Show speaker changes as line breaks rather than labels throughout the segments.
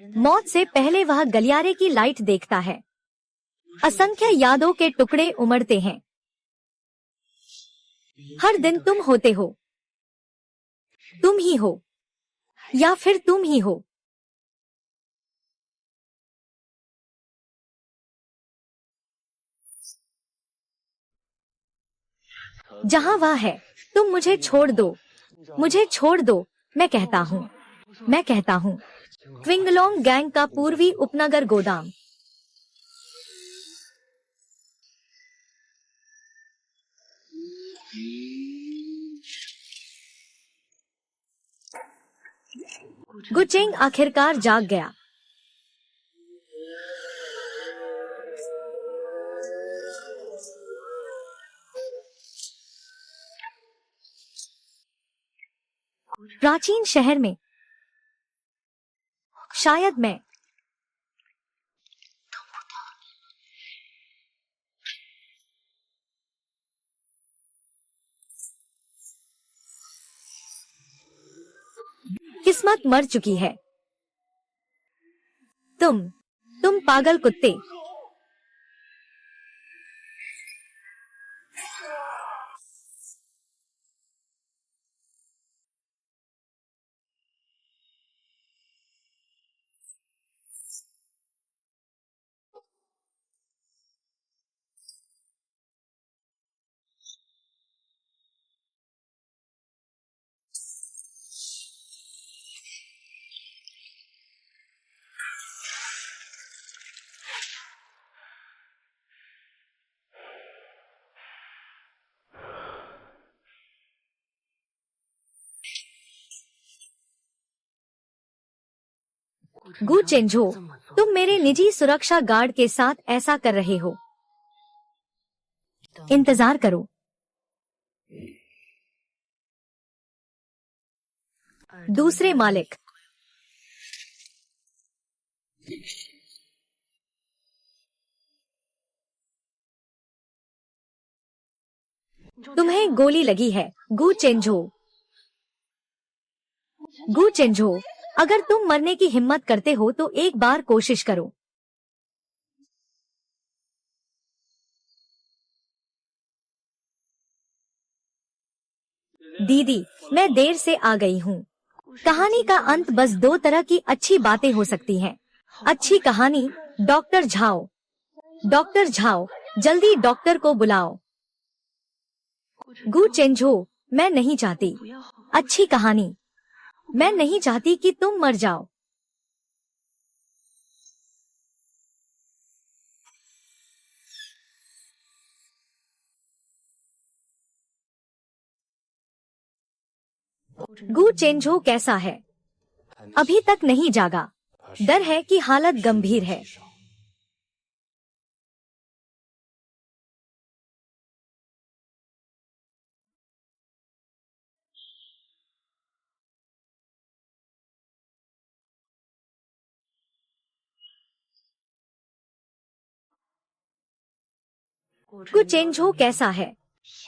मौत से पहले वह गलियारे की लाइट देखता है। असंख्य यादों के टुकड़े उमड़ते हैं। हर दिन तुम होते हो, तुम ही हो, या फिर तुम ही हो। जहां वह है, तुम मुझे छोड़ दो, मुझे छोड़ दो, मैं कहता हूँ, मैं कहता हूँ। क्विंगलोंग गैंग का पूर्वी उपनगर गोदाम। गुचेंग आखिरकार जाग गया। प्राचीन शहर में, शायद मैं। किस्मत मर चुकी है। तुम पागल कुत्ते। गु चेंझो, तुम मेरे निजी सुरक्षा गार्ड के साथ ऐसा कर रहे हो। इंतजार करो। दूसरे मालिक। तुम्हें गोली लगी है, गु चेंझो। गु चेंझो, अगर तुम मरने की हिम्मत करते हो तो एक बार कोशिश करो। दीदी, मैं देर से आ गई हूँ। कहानी का अंत बस दो तरह की अच्छी बातें हो सकती हैं। अच्छी कहानी, डॉक्टर झाओ। डॉक्टर झाओ, जल्दी डॉक्टर को बुलाओ। गु चेंझो, मैं नहीं चाहती। अच्छी कहानी, मैं नहीं चाहती कि तुम मर जाओ। गु चेंझो कैसा है? अभी तक नहीं जागा। डर है कि हालत गंभीर है। गु चेंझो कैसा है?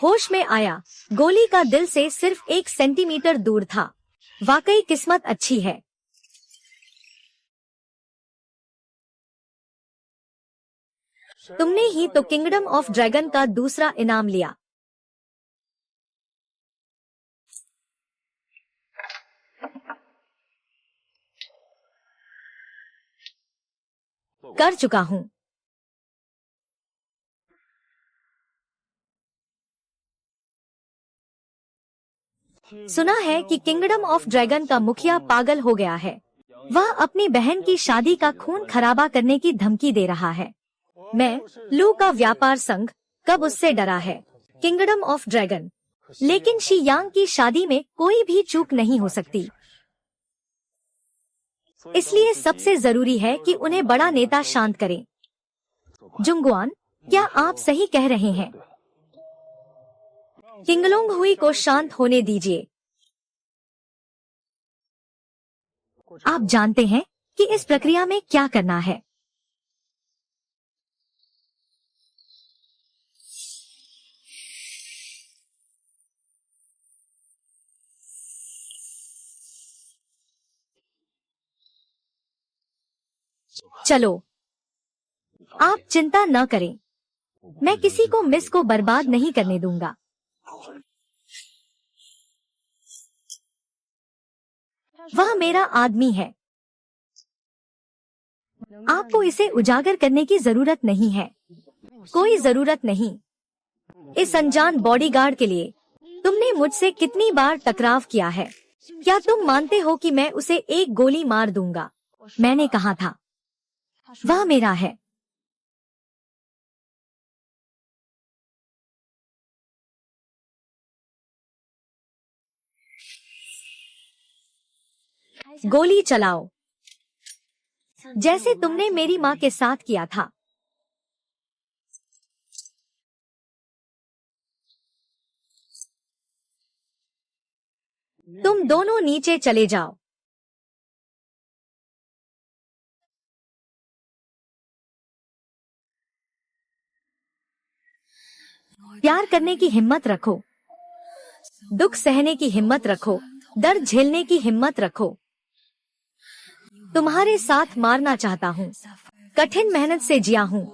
होश में आया। गोली का दिल से सिर्फ 1 सेंटीमीटर दूर था। वाकई किस्मत अच्छी है। तुमने ही तो किंगडम ऑफ ड्रैगन का दूसरा इनाम लिया। कर चुका हूँ। सुना है कि किंगडम ऑफ ड्रैगन का मुखिया पागल हो गया है। वह अपनी बहन की शादी का खून खराबा करने की धमकी दे रहा है। मैं, लू का व्यापार संघ, कब उससे डरा है? Kingdom of dragon. लेकिन शी यांग की शादी में कोई भी चूक नहीं हो सकती। इसलिए सबसे जरूरी है कि उन्हें बड़ा नेता शांत करें। जुंगुआन, क्या आप सही कह रहे हैं? किंगलोंग हुई को शांत होने दीजिए। आप जानते हैं कि इस प्रक्रिया में क्या करना है। चलो, आप चिंता न करें, मैं किसी को मिस को बर्बाद नहीं करने दूंगा। वह मेरा आदमी है। आपको इसे उजागर करने की जरूरत नहीं है। कोई जरूरत नहीं। इस अनजान बॉडीगार्ड के लिए तुमने मुझसे कितनी बार टकराव किया है? क्या तुम मानते हो कि मैं उसे एक गोली मार दूंगा? मैंने कहा था, वह मेरा है। गोली चलाओ, जैसे तुमने मेरी माँ के साथ किया था। तुम दोनों नीचे चले जाओ। प्यार करने की हिम्मत रखो, दुख सहने की हिम्मत रखो, दर्द झेलने की हिम्मत रखो। तुम्हारे साथ मारना चाहता हूँ, कठिन मेहनत से जिया हूँ।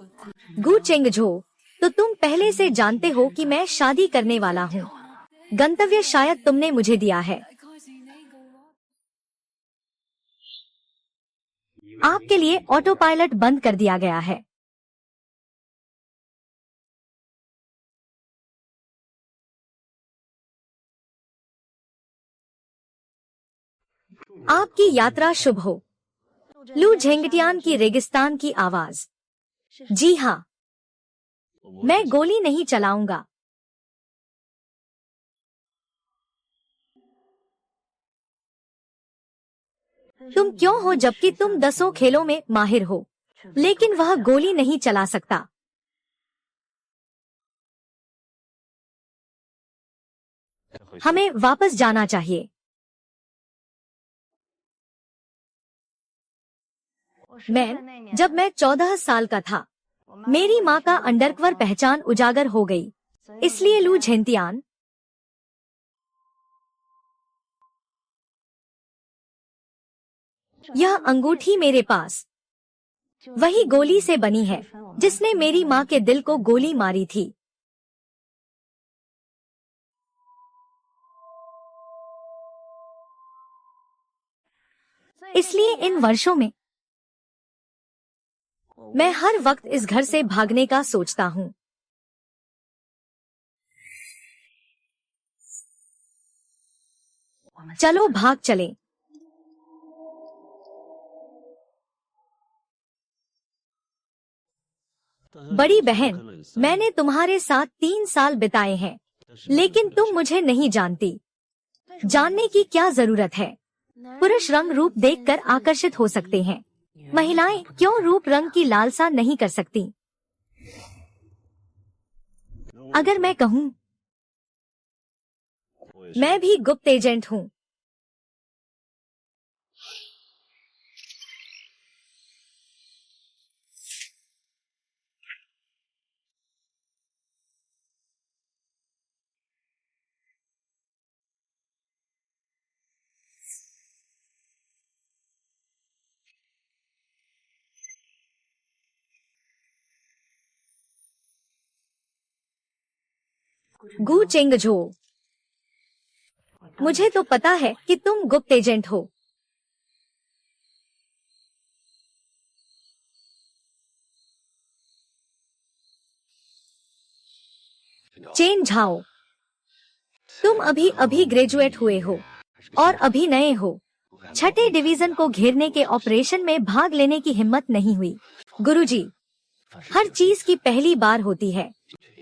गु चेंगझो, तो तुम पहले से जानते हो कि मैं शादी करने वाला हूँ। गंतव्य शायद तुमने मुझे दिया है। आपके लिए ऑटो पायलट बंद कर दिया गया है। आपकी यात्रा शुभ हो। लू झेंगटियान की रेगिस्तान की आवाज। जी हाँ, मैं गोली नहीं चलाऊंगा। तुम क्यों हो जबकि तुम 10 खेलों में माहिर हो, लेकिन वह गोली नहीं चला सकता। हमें वापस जाना चाहिए। जब मैं 14 साल का था, मेरी माँ का अंडरकवर पहचान उजागर हो गई। इसलिए लू झेंटियान, यह अंगूठी मेरे पास वही गोली से बनी है जिसने मेरी माँ के दिल को गोली मारी थी। इसलिए इन वर्षों में मैं हर वक्त इस घर से भागने का सोचता हूँ। चलो भाग चलें। बड़ी बहन, मैंने तुम्हारे साथ 3 साल बिताए हैं, लेकिन तुम मुझे नहीं जानती। जानने की क्या जरूरत है? पुरुष रंग रूप देखकर आकर्षित हो सकते हैं, महिलाएं क्यों रूप रंग की लालसा नहीं कर सकती? अगर मैं कहूँ, मैं भी गुप्त एजेंट हूँ। गु चेंगझो, मुझे तो पता है कि तुम गुप्त एजेंट हो। चेन झाओ, तुम अभी अभी ग्रेजुएट हुए हो और अभी नए हो। छठे डिवीजन को घेरने के ऑपरेशन में भाग लेने की हिम्मत नहीं हुई। गुरुजी, हर चीज की पहली बार होती है।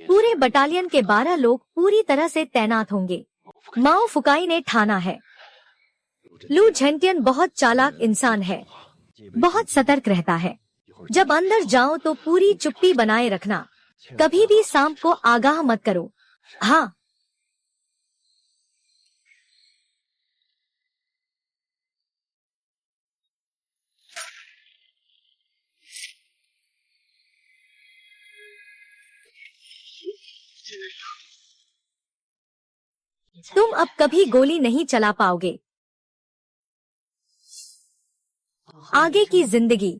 पूरे बटालियन के 12 लोग पूरी तरह से तैनात होंगे। माओ फुकाई ने ठाना है। लू झेंटियन बहुत चालाक इंसान है, बहुत सतर्क रहता है। जब अंदर जाओ तो पूरी चुप्पी बनाए रखना, कभी भी सांप को आगाह मत करो। हाँ, तुम अब कभी गोली नहीं चला पाओगे। आगे की जिंदगी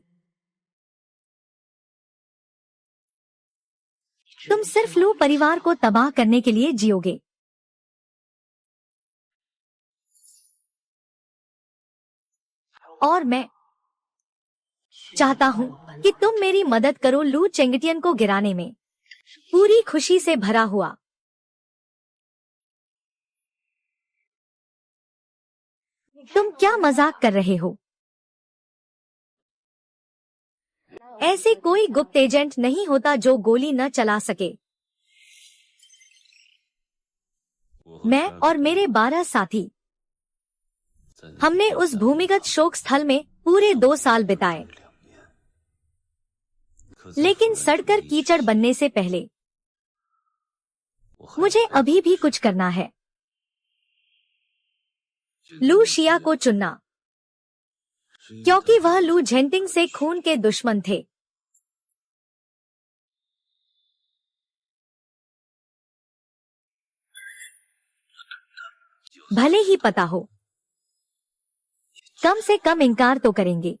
तुम सिर्फ लू परिवार को तबाह करने के लिए जियोगे। और मैं चाहता हूँ कि तुम मेरी मदद करो लू चेंगटियन को गिराने में। पूरी खुशी से भरा हुआ। तुम क्या मजाक कर रहे हो? ऐसे कोई गुप्त एजेंट नहीं होता जो गोली न चला सके। मैं और मेरे 12 साथी, हमने उस भूमिगत शोक स्थल में पूरे 2 साल बिताए। लेकिन सड़कर कीचड़ बनने से पहले मुझे अभी भी कुछ करना है। लू शिया को चुनना, क्योंकि वह लू झेंटिंग से खून के दुश्मन थे। भले ही पता हो, कम से कम इनकार तो करेंगे।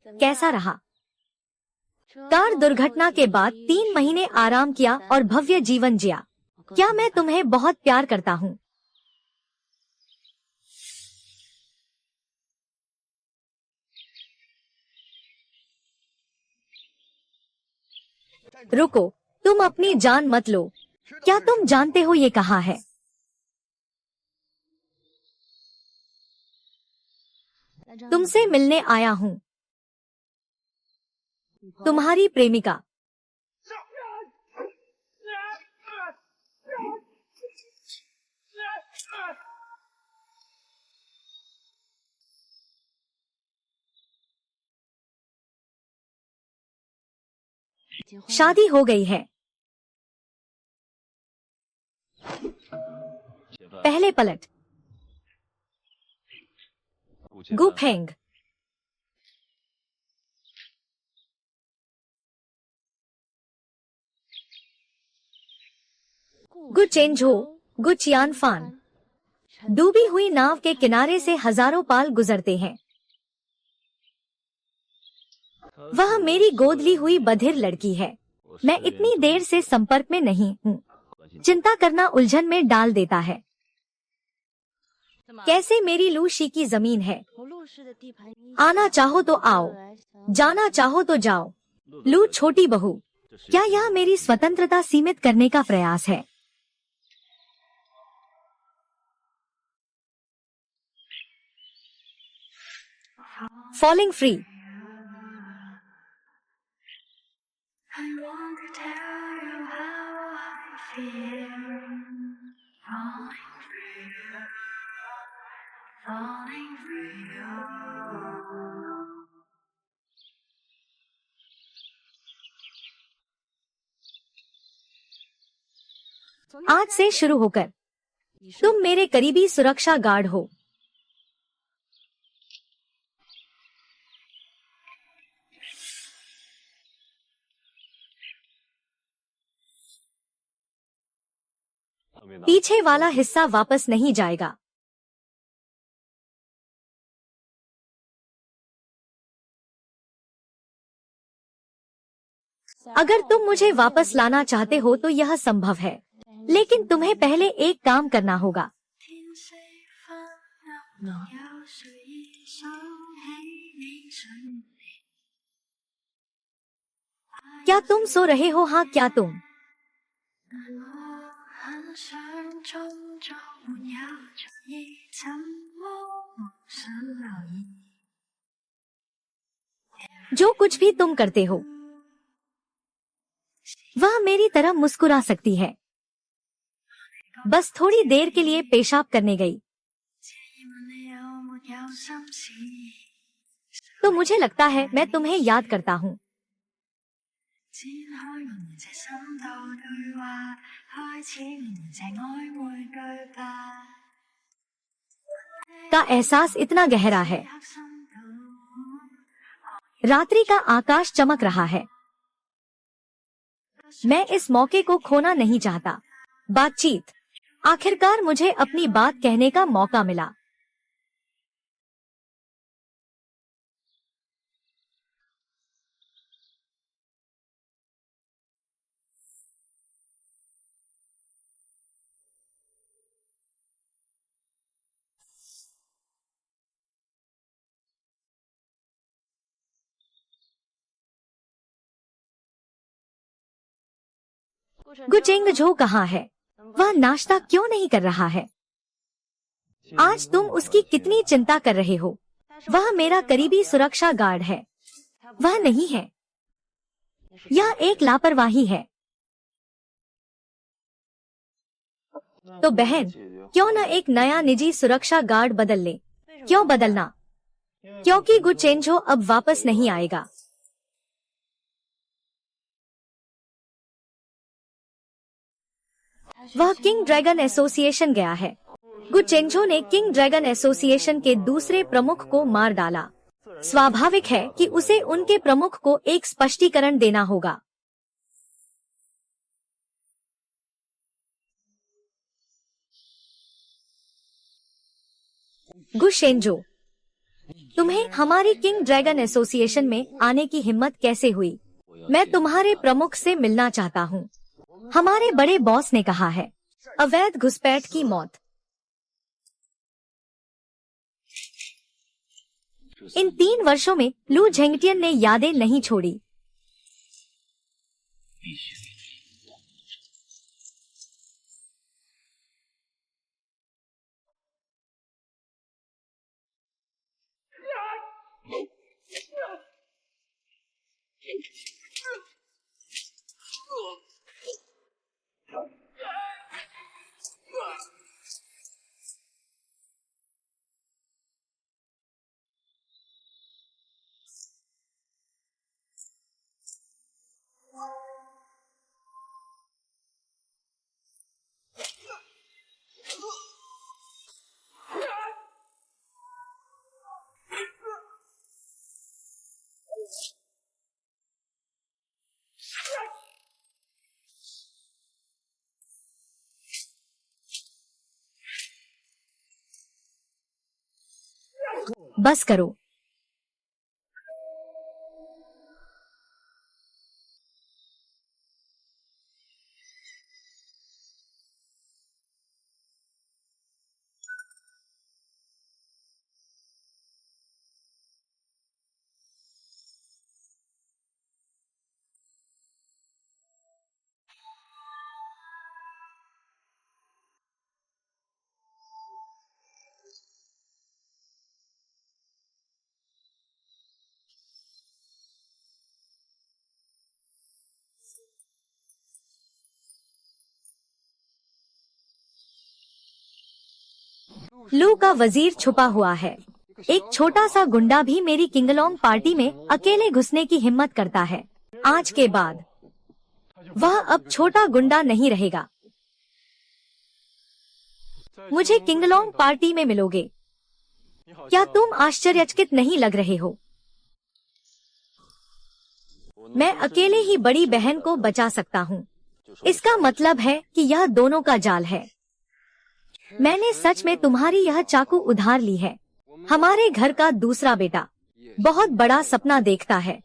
कैसा रहा? कार दुर्घटना के बाद 3 महीने आराम किया और भव्य जीवन जिया। क्या मैं तुम्हें बहुत प्यार करता हूँ? रुको, तुम अपनी जान मत लो। क्या तुम जानते हो ये कहाँ है? तुमसे मिलने आया हूँ, तुम्हारी प्रेमिका। शादी हो गई है। पहले पलट। गुफेंग। गुचेंझो, गुचियान फान। डूबी हुई नाव के किनारे से हजारों पाल गुजरते हैं। वह मेरी गोद ली हुई बधिर लड़की है। मैं इतनी देर से संपर्क में नहीं हूँ। चिंता करना उलझन में डाल देता है। कैसे मेरी लूशी की जमीन है। आना चाहो तो आओ, जाना चाहो तो जाओ। लू छोटी बहू, क्या यह मेरी स्वतंत्रता सीमित करने का प्रयास है? Falling free. आज से शुरू होकर तुम मेरे करीबी सुरक्षा गार्ड हो। पीछे वाला हिस्सा वापस नहीं जाएगा। अगर तुम मुझे वापस लाना चाहते हो तो यह संभव है, लेकिन तुम्हें पहले एक काम करना होगा। क्या तुम सो रहे हो? हाँ, क्या तुम? जो कुछ भी तुम करते हो, वह मेरी तरह मुस्कुरा सकती है। बस थोड़ी देर के लिए पेशाब करने गई। तो मुझे लगता है मैं तुम्हें याद करता हूँ। का एहसास इतना गहरा है। रात्रि का आकाश चमक रहा है। मैं इस मौके को खोना नहीं चाहता। बातचीत। आखिरकार मुझे अपनी बात कहने का मौका मिला। गुचेंग झो कहाँ है? वह नाश्ता क्यों नहीं कर रहा है? आज तुम उसकी कितनी चिंता कर रहे हो? वह मेरा करीबी सुरक्षा गार्ड है। वह नहीं है। यह एक लापरवाही है। तो बहन, क्यों न एक नया निजी सुरक्षा गार्ड बदल ले? क्यों बदलना? क्योंकि गुचेंझो अब वापस नहीं आएगा। वह किंग ड्रैगन एसोसिएशन गया है। गुचेंझो ने किंग ड्रैगन एसोसिएशन के दूसरे प्रमुख को मार डाला। स्वाभाविक है कि उसे उनके प्रमुख को एक स्पष्टीकरण देना होगा। गुशेंजो, तुम्हें हमारी किंग ड्रैगन एसोसिएशन में आने की हिम्मत कैसे हुई? मैं तुम्हारे प्रमुख से मिलना चाहता हूँ। हमारे बड़े बॉस ने कहा है। अवैध घुसपैठ की मौत। इन 3 वर्षों में लू झेंगटियन ने यादें नहीं छोड़ी। बस करो। लू का वजीर छुपा हुआ है। एक छोटा सा गुंडा भी मेरी किंगलोंग पार्टी में अकेले घुसने की हिम्मत करता है। आज के बाद वह अब छोटा गुंडा नहीं रहेगा। मुझे किंगलोंग पार्टी में मिलोगे। क्या तुम आश्चर्यचकित नहीं लग रहे हो? मैं अकेले ही बड़ी बहन को बचा सकता हूँ। इसका मतलब है कि यह दोनों का जाल है। मैंने सच में तुम्हारी यह चाकू उधार ली है। हमारे घर का दूसरा बेटा बहुत बड़ा सपना देखता है।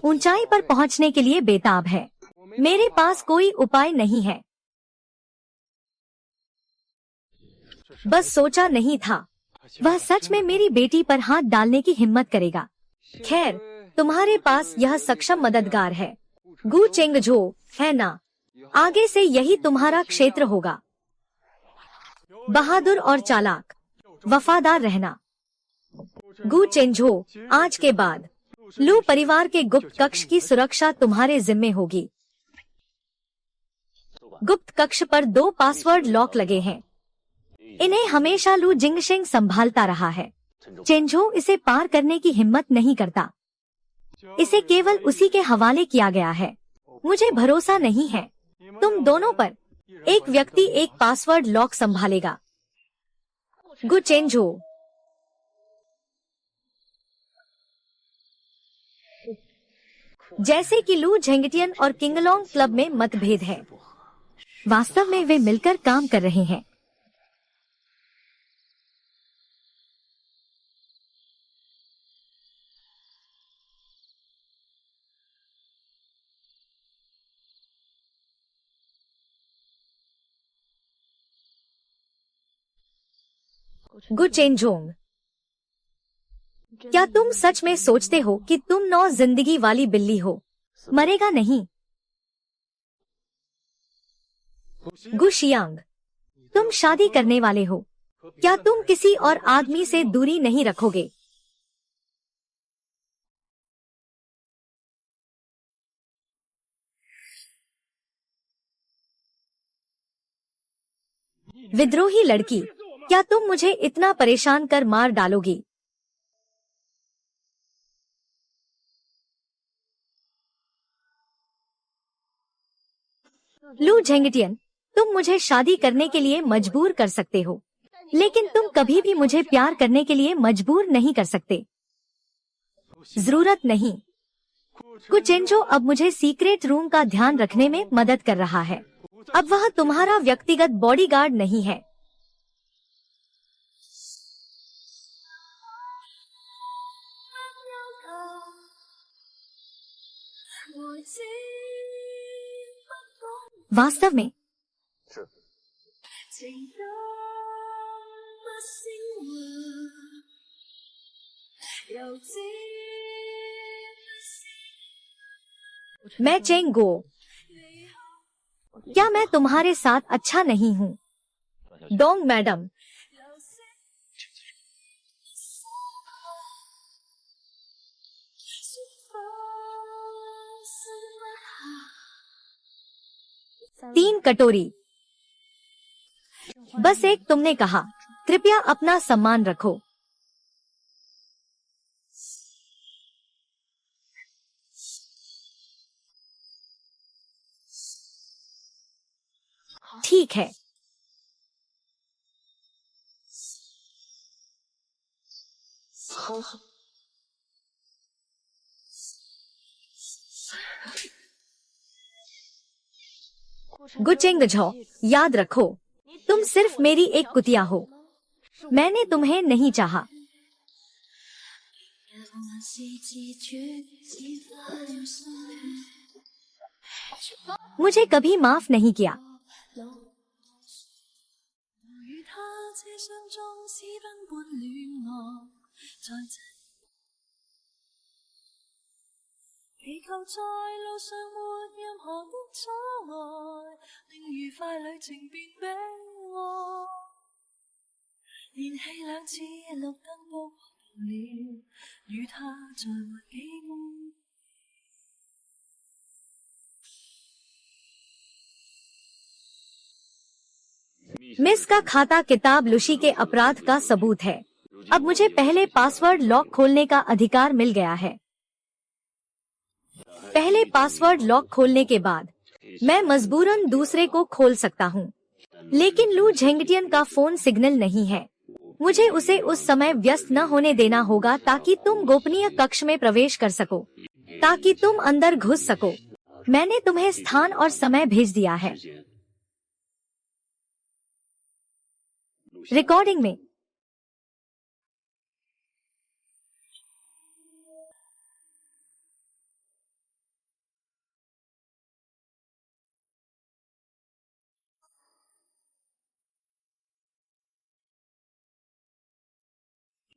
ऊंचाई पर पहुंचने के लिए बेताब है। मेरे पास कोई उपाय नहीं है। बस सोचा नहीं था वह सच में मेरी बेटी पर हाथ डालने की हिम्मत करेगा। खैर, तुम्हारे पास यह सक्षम मददगार है। गु चेंगझो, है ना? आगे से यही तुम्हारा क्षेत्र होगा। बहादुर और चालाक, वफादार रहना। गु चेंझो, आज के बाद लू परिवार के गुप्त कक्ष की सुरक्षा तुम्हारे जिम्मे होगी। गुप्त कक्ष पर 2 पासवर्ड लॉक लगे हैं। इन्हें हमेशा लू जिंगशेंग संभालता रहा है। चेंजो इसे पार करने की हिम्मत नहीं करता। इसे केवल उसी के हवाले किया गया है। मुझे भरोसा नहीं है तुम दोनों पर। एक व्यक्ति एक पासवर्ड लॉक संभालेगा। गु चेंजो। जैसे कि लू झेंगटियन और किंगलोंग क्लब में मतभेद है, वास्तव में वे मिलकर काम कर रहे हैं। गु चेंजोंग, क्या तुम सच में सोचते हो कि तुम 9 जिंदगी वाली बिल्ली हो? मरेगा नहीं। गु शियांग, तुम शादी करने वाले हो, क्या तुम किसी और आदमी से दूरी नहीं रखोगे? विद्रोही लड़की, क्या तुम मुझे इतना परेशान कर मार डालोगी? लू झेंगटियन, तुम मुझे शादी करने के लिए मजबूर कर सकते हो, लेकिन तुम कभी भी मुझे प्यार करने के लिए मजबूर नहीं कर सकते। जरूरत नहीं। कुछ चेंजो अब मुझे सीक्रेट रूम का ध्यान रखने में मदद कर रहा है। अब वह तुम्हारा व्यक्तिगत बॉडीगार्ड नहीं है। वास्तव में मैं चेंगो, क्या मैं तुम्हारे साथ अच्छा नहीं हूँ? डोंग मैडम, तीन कटोरी, बस एक तुमने कहा। कृपया अपना सम्मान रखो। ठीक है। गुचेंग झो, याद रखो, तुम सिर्फ मेरी एक कुतिया हो। मैंने तुम्हें नहीं चाहा। मुझे कभी माफ नहीं किया। मिस का खाता किताब लुशी के अपराध का सबूत है। अब मुझे पहले पासवर्ड लॉक खोलने का अधिकार मिल गया है। पहले पासवर्ड लॉक खोलने के बाद मैं मजबूरन दूसरे को खोल सकता हूँ, लेकिन लू झेंगटियन का फोन सिग्नल नहीं है। मुझे उसे उस समय व्यस्त न होने देना होगा ताकि तुम गोपनीय कक्ष में प्रवेश कर सको, ताकि तुम अंदर घुस सको। मैंने तुम्हें स्थान और समय भेज दिया है। रिकॉर्डिंग में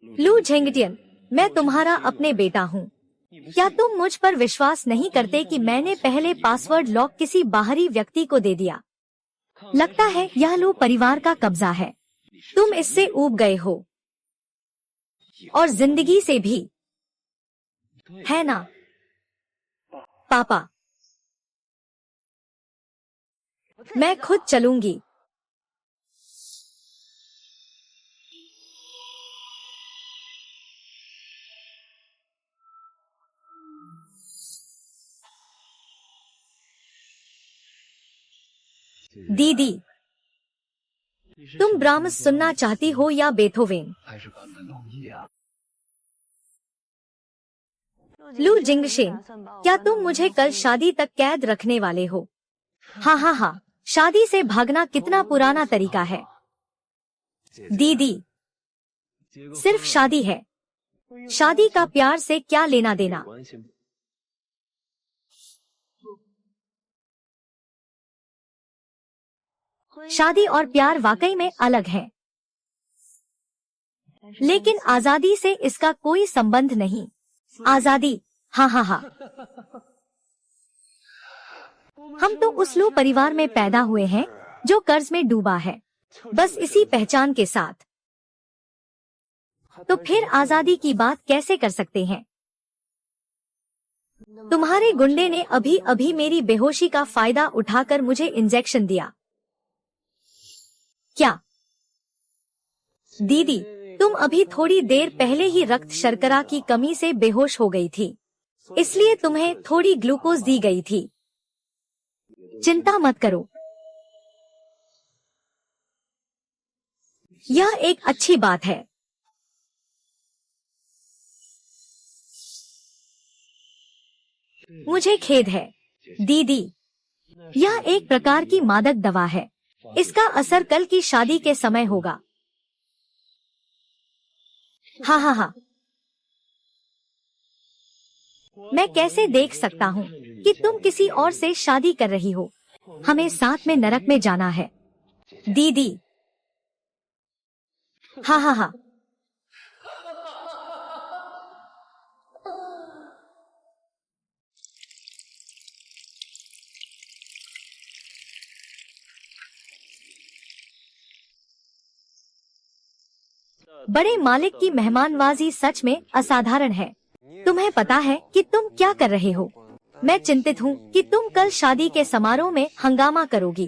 लू झेंगटियन, मैं तुम्हारा अपने बेटा हूँ। क्या तुम मुझ पर विश्वास नहीं करते कि मैंने पहले पासवर्ड लॉक किसी बाहरी व्यक्ति को दे दिया? लगता है यह लू परिवार का कब्जा है। तुम इससे ऊब गए हो, और जिंदगी से भी, है ना पापा? मैं खुद चलूंगी। दीदी, तुम ब्राह्मस सुनना चाहती हो या बेथोवेन? लू जिंगशेन, क्या तुम मुझे कल शादी तक कैद रखने वाले हो? हाँ हाँ हाँ, शादी से भागना कितना पुराना तरीका है। दीदी, सिर्फ शादी है, शादी का प्यार से क्या लेना देना। शादी और प्यार वाकई में अलग है, लेकिन आजादी से इसका कोई संबंध नहीं। आजादी, हाँ हाँ हाँ, हम तो उस लो परिवार में पैदा हुए हैं जो कर्ज में डूबा है, बस इसी पहचान के साथ। तो फिर आजादी की बात कैसे कर सकते हैं? तुम्हारे गुंडे ने अभी अभी मेरी बेहोशी का फायदा उठाकर मुझे इंजेक्शन दिया। क्या? दीदी, तुम अभी थोड़ी देर पहले ही रक्त शर्करा की कमी से बेहोश हो गई थी, इसलिए तुम्हें थोड़ी ग्लूकोज दी गई थी। चिंता मत करो, यह एक अच्छी बात है। मुझे खेद है दीदी, यह एक प्रकार की मादक दवा है, इसका असर कल की शादी के समय होगा। हाँ हाँ हाँ, मैं कैसे देख सकता हूँ कि तुम किसी और से शादी कर रही हो? हमें साथ में नरक में जाना है। दीदी, हाँ हाँ हाँ, बड़े मालिक की मेहमानवाजी सच में असाधारण है। तुम्हें पता है कि तुम क्या कर रहे हो? मैं चिंतित हूँ कि तुम कल शादी के समारोह में हंगामा करोगी।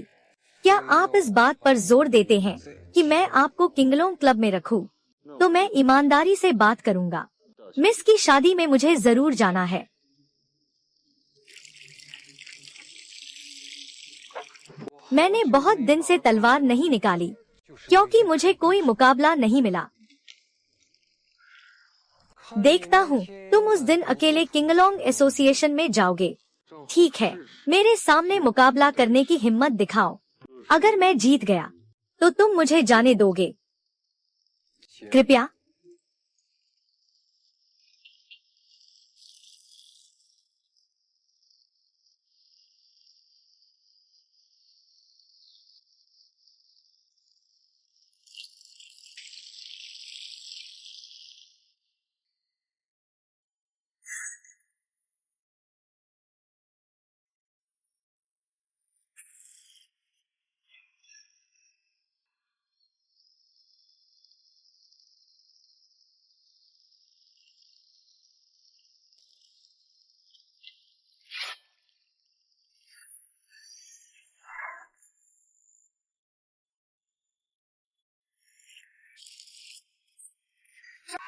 क्या आप इस बात पर जोर देते हैं कि मैं आपको किंगलोंग क्लब में रखूं? तो मैं ईमानदारी से बात करूंगा। मिस की शादी में मुझे जरूर जाना है। मैंने बहुत दिन से तलवार नहीं निकाली क्योंकि मुझे कोई मुकाबला नहीं मिला। देखता हूँ तुम उस दिन अकेले किंगलोंग एसोसिएशन में जाओगे। ठीक है, मेरे सामने मुकाबला करने की हिम्मत दिखाओ। अगर मैं जीत गया तो तुम मुझे जाने दोगे? कृपया।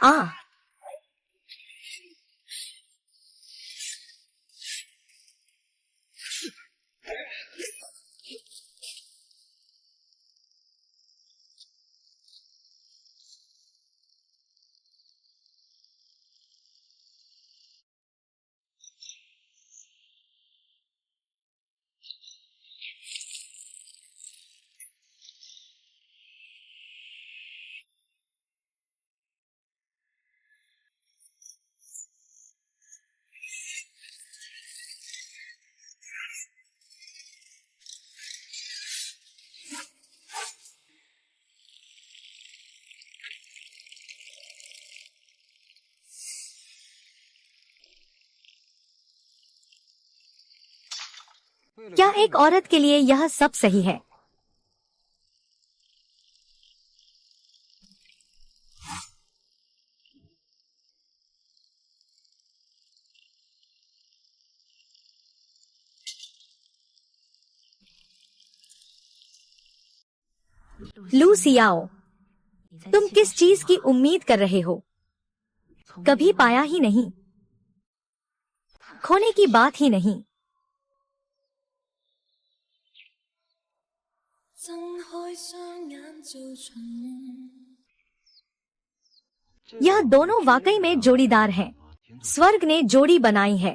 आ क्या एक औरत के लिए यह सब सही है? लू सियाओ, तुम किस चीज की उम्मीद कर रहे हो? कभी पाया ही नहीं, खोने की बात ही नहीं। यह दोनों वाकई में जोड़ीदार हैं। स्वर्ग ने जोड़ी बनाई है।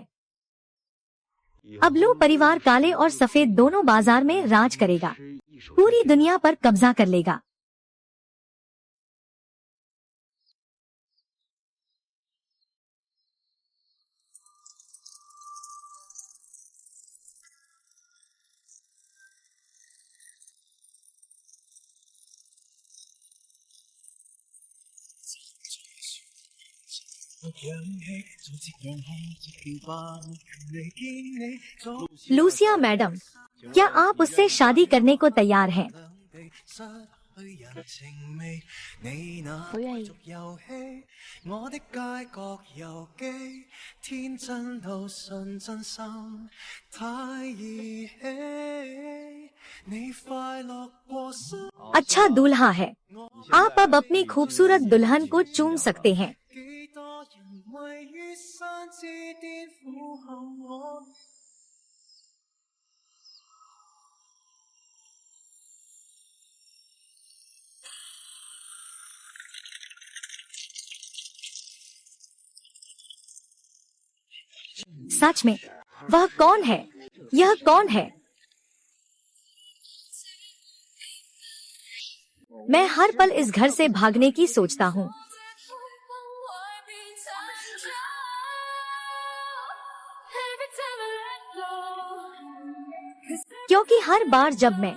अब लू परिवार काले और सफेद दोनों बाजार में राज करेगा, पूरी दुनिया पर कब्जा कर लेगा। लूसिया मैडम, क्या आप उससे शादी करने को तैयार हैं?
不願意。我的街角遊記，天真到信真心，太兒戲，你快樂過生。
अच्छा दूल्हा है। आप अब अपनी खूबसूरत दुल्हन को चूम सकते हैं।
幾多人位於山之巔苦候我。
सच में, वह कौन है? यह कौन है? मैं हर पल इस घर से भागने की सोचता हूँ, क्योंकि हर बार जब मैं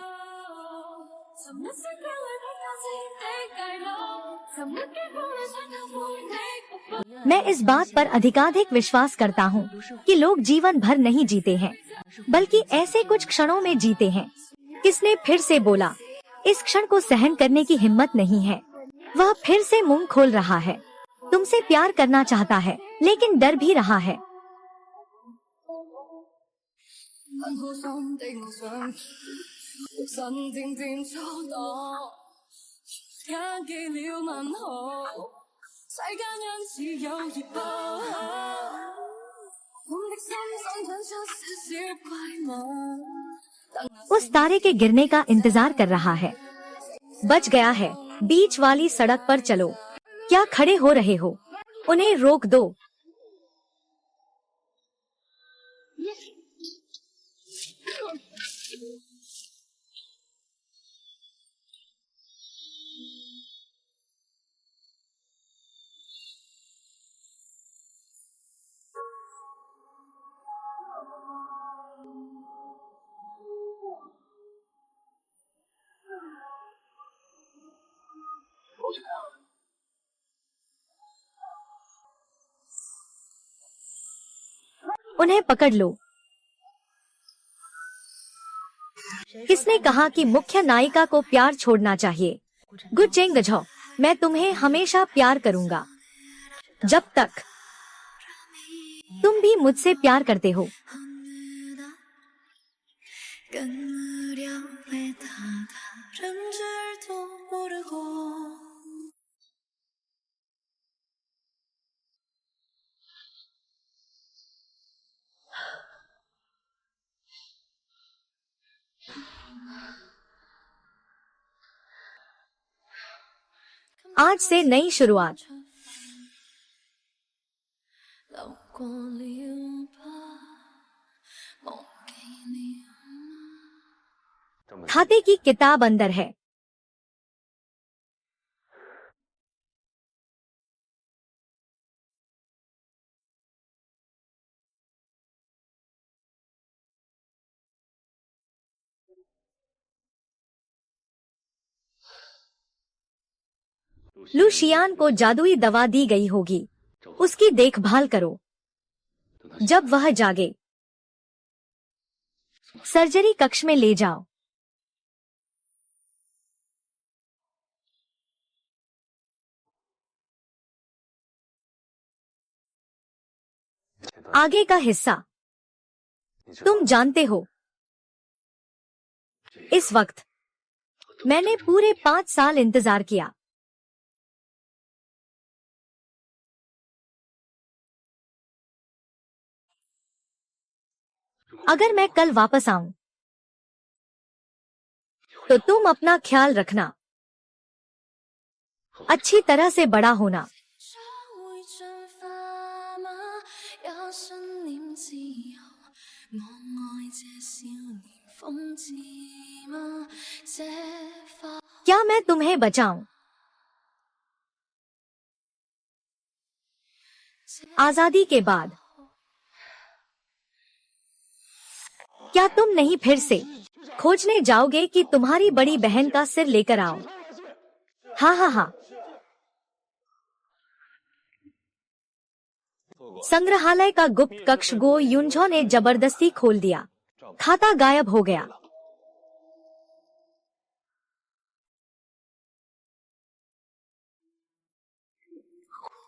इस बात पर अधिकाधिक विश्वास करता हूँ कि लोग जीवन भर नहीं जीते हैं, बल्कि ऐसे कुछ क्षणों में जीते हैं। किसने फिर से बोला? इस क्षण को सहन करने की हिम्मत नहीं है। वह फिर से मुंह खोल रहा है। तुमसे प्यार करना चाहता है, लेकिन डर भी रहा है। उस तारे के गिरने का इंतजार कर रहा है। बच गया है। बीच वाली सड़क पर चलो। क्या खड़े हो रहे हो? उन्हें रोक दो। उन्हें पकड़ लो। किसने कहा कि मुख्य नायिका को प्यार छोड़ना चाहिए? गुचेंग गझो, मैं तुम्हें हमेशा प्यार करूंगा, जब तक तुम भी मुझसे प्यार करते हो। आज से नई शुरुआत। खाते की किताब अंदर है। लूशियान को जादुई दवा दी गई होगी। उसकी देखभाल करो जब वह जागे। सर्जरी कक्ष में ले जाओ। आगे का हिस्सा तुम जानते हो। इस वक्त मैंने पूरे 5 साल इंतजार किया। अगर मैं कल वापस आऊं तो तुम अपना ख्याल रखना, अच्छी तरह से बड़ा होना।
將會進化嗎？有信念自由，我愛這少年瘋子嗎？這花
क्या मैं तुम्हें बचाऊं? आजादी के बाद क्या तुम नहीं फिर से खोजने जाओगे कि तुम्हारी बड़ी बहन का सिर लेकर आओ? हाँ हाँ हाँ। संग्रहालय का गुप्त कक्ष गो युनझो ने जबरदस्ती खोल दिया। खाता गायब हो गया।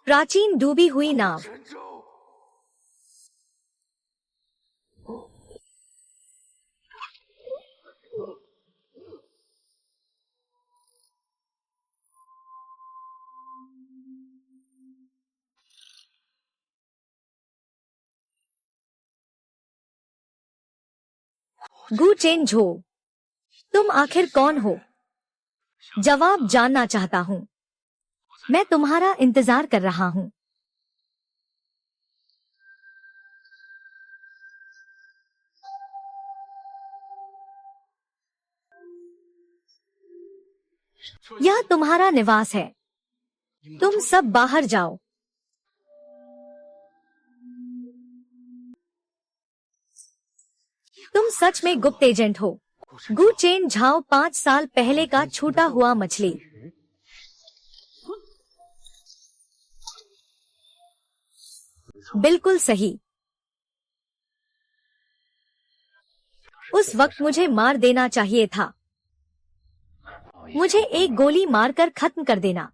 प्राचीन डूबी हुई नाव। गु चेन झो, तुम आखिर कौन हो? जवाब जानना चाहता हूँ। मैं तुम्हारा इंतजार कर रहा हूँ। यह तुम्हारा निवास है। तुम सब बाहर जाओ। तुम सच में गुप्त एजेंट हो। गु चेन झाओ 5 साल पहले का छूटा हुआ मछली। बिल्कुल सही। उस वक्त मुझे मार देना चाहिए था। मुझे एक गोली मारकर खत्म कर देना,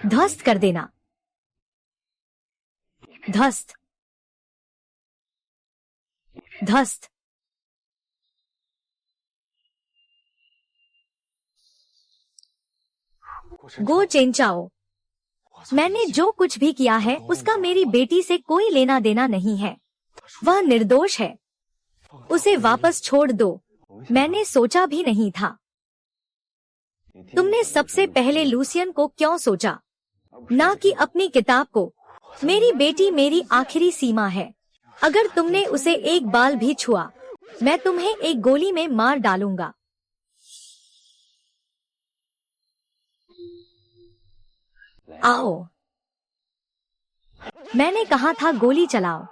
ध्वस्त कर देना। ध्वस्त, ध्वस्त। गो चेनचाओ, मैंने जो कुछ भी किया है उसका मेरी बेटी से कोई लेना देना नहीं है। वह निर्दोष है। उसे वापस छोड़ दो। मैंने सोचा भी नहीं था। तुमने सबसे पहले लूसियन को क्यों सोचा, ना कि अपनी किताब को? मेरी बेटी मेरी आखिरी सीमा है। अगर तुमने उसे एक बाल भी छुआ, मैं तुम्हें एक गोली में मार डालूंगा। आओ, मैंने कहा था गोली चलाओ।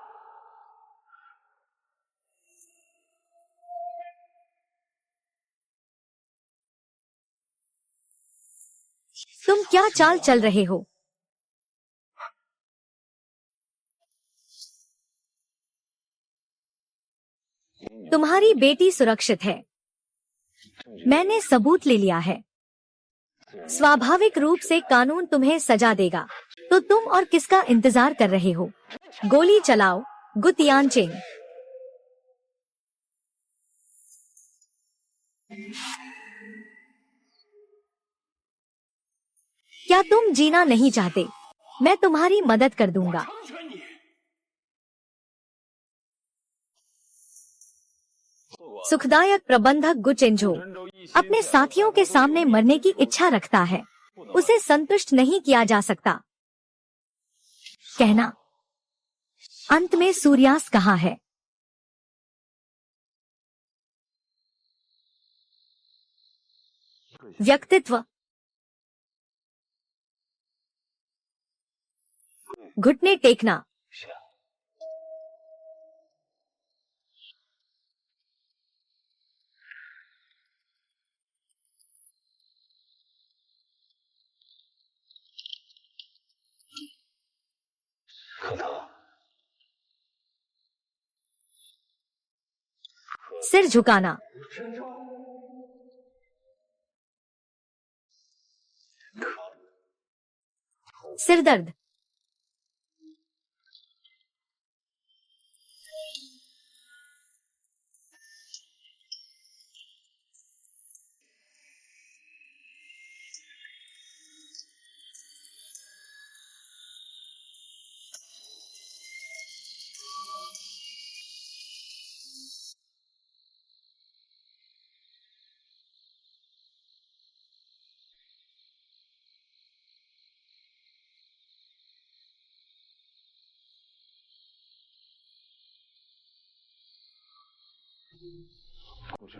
तुम क्या चाल चल रहे हो? तुम्हारी बेटी सुरक्षित है। मैंने सबूत ले लिया है। स्वाभाविक रूप से कानून तुम्हें सजा देगा। तो तुम और किसका इंतजार कर रहे हो? गोली चलाओ, गु तियानचेन। क्या तुम जीना नहीं चाहते? मैं तुम्हारी मदद कर दूंगा। सुखदायक प्रबंधक गु चेंझो अपने साथियों के सामने मरने की इच्छा रखता है। उसे संतुष्ट नहीं किया जा सकता। कहना, अंत में सूर्यास्त कहाँ है? व्यक्तित्व, घुटने टेकना। सिर झुकाना। सिर दर्द।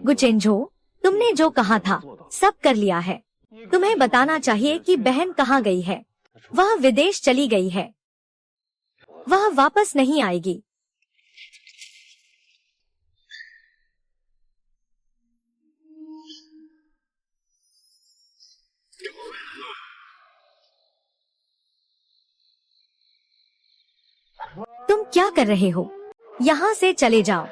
गुचेंझो, तुमने जो कहा था सब कर लिया है। तुम्हें बताना चाहिए कि बहन कहाँ गई है। वह विदेश चली गई है। वह वापस नहीं आएगी। तुम क्या कर रहे हो? यहाँ से चले जाओ।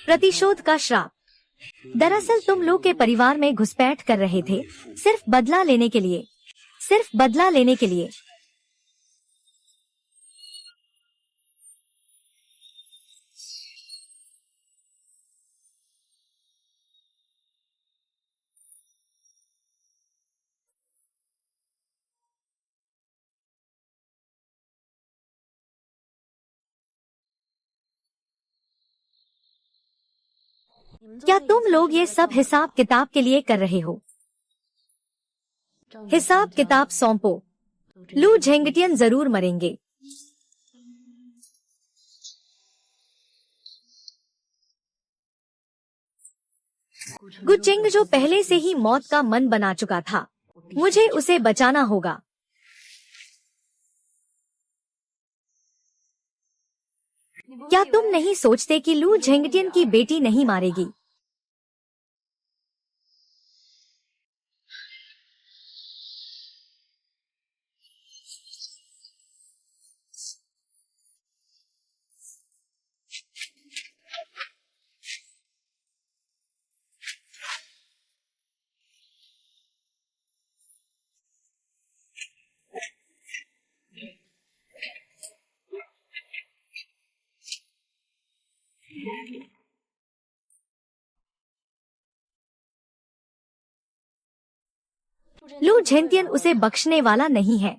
प्रतिशोध का श्राप। दरअसल तुम लोग के परिवार में घुसपैठ कर रहे थे, सिर्फ बदला लेने के लिए। सिर्फ बदला लेने के लिए। क्या तुम लोग ये सब हिसाब किताब के लिए कर रहे हो? हिसाब किताब सौंपो। लू झेंगटियन जरूर मरेंगे। गुचेंग जो पहले से ही मौत का मन बना चुका था, मुझे उसे बचाना होगा। क्या तुम नहीं सोचते कि लू झेंगटियन की बेटी नहीं मारेगी? लू झेंगटियन उसे बख्शने वाला नहीं है।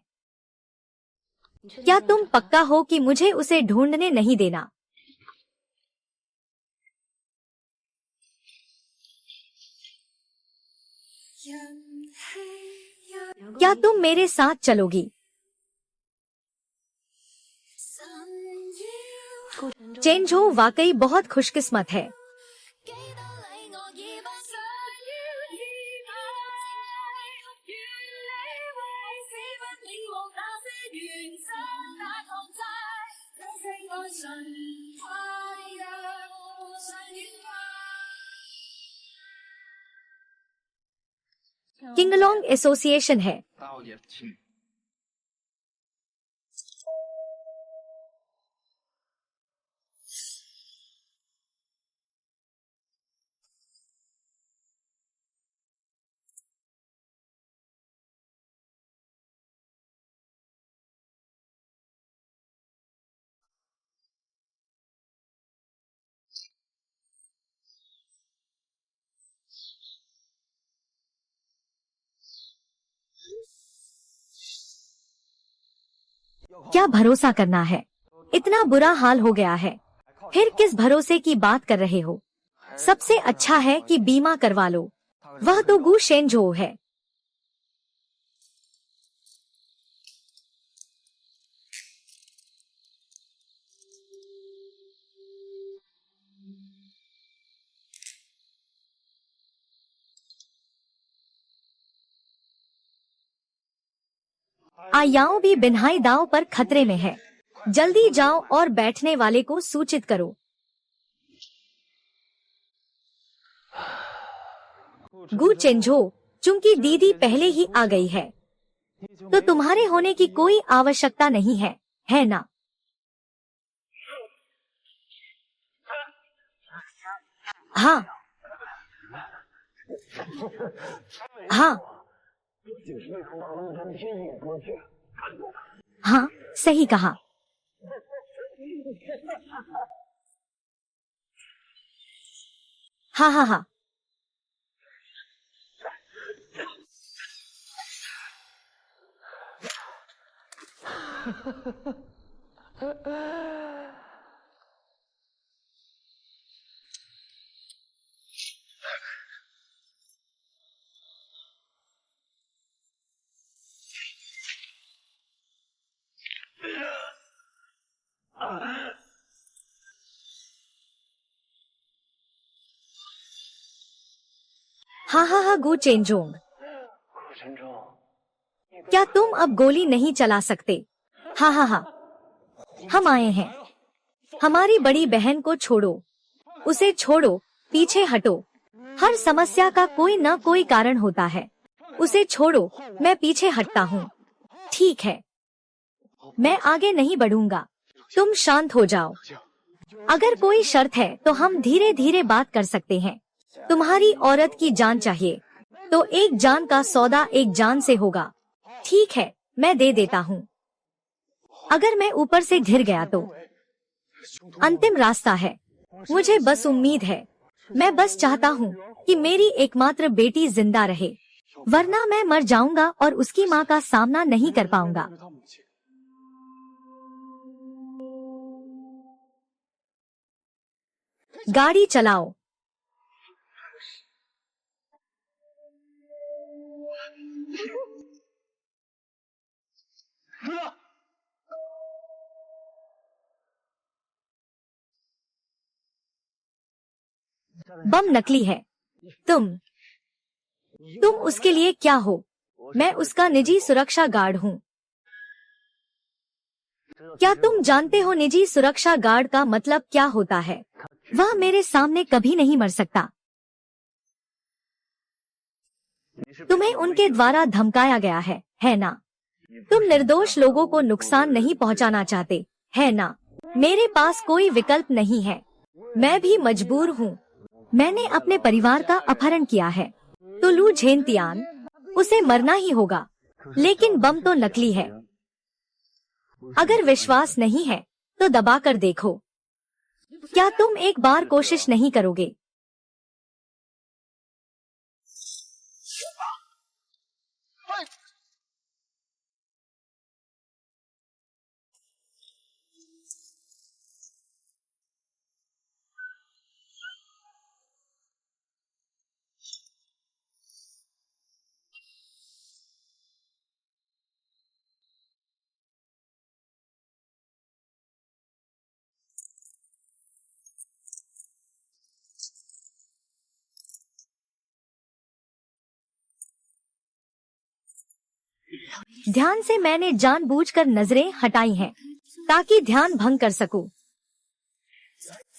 क्या तुम पक्का हो कि मुझे उसे ढूंढने नहीं देना? क्या तुम मेरे साथ चलोगी? चेंझो वाकई बहुत खुशकिस्मत है। किंगलोंग एसोसिएशन है। क्या भरोसा करना है? इतना बुरा हाल हो गया है, फिर किस भरोसे की बात कर रहे हो? सबसे अच्छा है कि बीमा करवा लो। वह तो गु शेनझो है। आयाओ भी बिन्हाई दाव पर खतरे में है। जल्दी जाओ और बैठने वाले को सूचित करो। गु चेंझो, चूंकि दीदी पहले ही आ गई है, तो तुम्हारे होने की कोई आवश्यकता नहीं है, है ना? हाँ हाँ हाँ, सही कहा। हाँ हाँ हाँ। हा हा हा गु चेंजोंग, क्या तुम अब गोली नहीं चला सकते? हा हा हा, हम आए हैं। हमारी बड़ी बहन को छोड़ो, उसे छोड़ो, पीछे हटो। हर समस्या का कोई न कोई कारण होता है। उसे छोड़ो, मैं पीछे हटता हूँ। ठीक है, मैं आगे नहीं बढ़ूंगा, तुम शांत हो जाओ। अगर कोई शर्त है तो हम धीरे धीरे बात कर सकते हैं। तुम्हारी औरत की जान चाहिए, तो एक जान का सौदा एक जान से होगा। ठीक है, मैं दे देता हूँ। अगर मैं ऊपर से गिर गया तो अंतिम रास्ता है। मुझे बस उम्मीद है, मैं बस चाहता हूँ कि मेरी एकमात्र बेटी जिंदा रहे, वरना मैं मर जाऊंगा और उसकी माँ का सामना नहीं कर पाऊंगा। गाड़ी चलाओ। बम नकली है। तुम उसके लिए क्या हो? मैं उसका निजी सुरक्षा गार्ड हूँ। क्या तुम जानते हो निजी सुरक्षा गार्ड का मतलब क्या होता है? वह मेरे सामने कभी नहीं मर सकता। तुम्हें उनके द्वारा धमकाया गया है ना? तुम निर्दोष लोगों को नुकसान नहीं पहुंचाना चाहते, है ना? मेरे पास कोई विकल्प नहीं है, मैं भी मजबूर हूँ। मैंने अपने परिवार का अपहरण किया है, तो लू झेनतियान, उसे मरना ही होगा। लेकिन बम तो नकली है। अगर विश्वास नहीं है तो दबा कर देखो। क्या तुम एक बार कोशिश नहीं करोगे? ध्यान से मैंने जानबूझकर नजरें हटाई हैं, ताकि ध्यान भंग कर सकूं।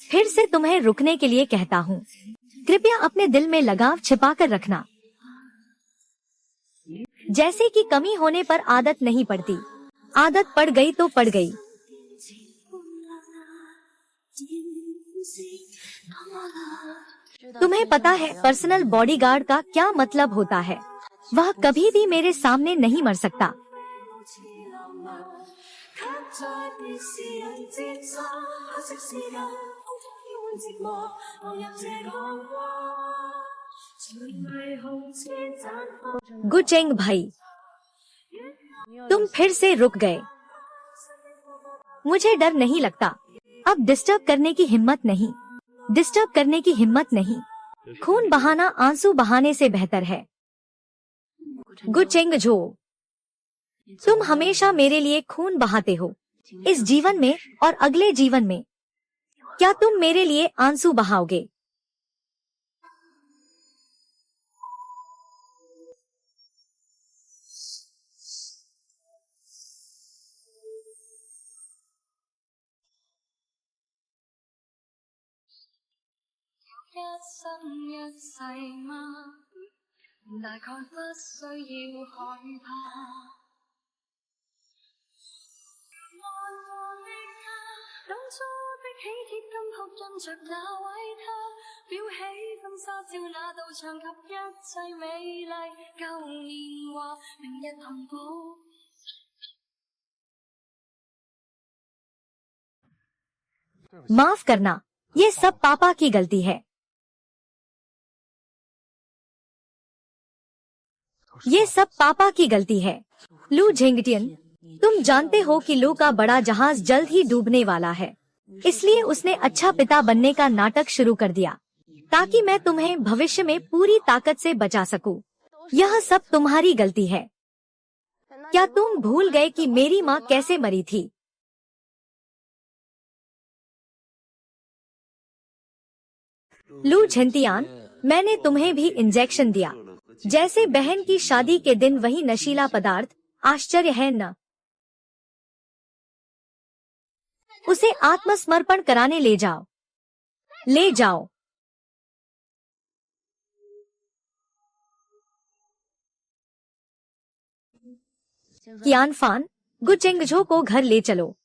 फिर से तुम्हें रुकने के लिए कहता हूँ। कृपया अपने दिल में लगाव छिपा कर रखना। जैसे कि कमी होने पर आदत नहीं पड़ती, आदत पड़ गई तो पड़ गई। तुम्हें पता है पर्सनल बॉडीगार्ड का क्या मतलब होता है? वह कभी भी मेरे सामने नहीं मर सकता। गुचेंग भाई, तुम फिर से रुक गए। मुझे डर नहीं लगता। अब डिस्टर्ब करने की हिम्मत नहीं, डिस्टर्ब करने की हिम्मत नहीं। खून बहाना आंसू बहाने से बेहतर है। गुचेंग झो, तुम हमेशा मेरे लिए खून बहाते हो, इस जीवन में और अगले जीवन में। क्या तुम मेरे लिए आंसू बहाओगे? माफ करना, ये सब पापा की गलती है। ये सब पापा की गलती है। लू झेंगटियन, तुम जानते हो कि लू का बड़ा जहाज जल्द ही डूबने वाला है, इसलिए उसने अच्छा पिता बनने का नाटक शुरू कर दिया ताकि मैं तुम्हें भविष्य में पूरी ताकत से बचा सकूं। यह सब तुम्हारी गलती है। क्या तुम भूल गए कि मेरी माँ कैसे मरी थी? लू झंटियान, मैंने तुम्हें भी इंजेक्शन दिया, जैसे बहन की शादी के दिन वही नशीला पदार्थ। आश्चर्य है न? उसे आत्मसमर्पण कराने ले जाओ, ले जाओ। कियानफान, गुचेंगझो को घर ले चलो।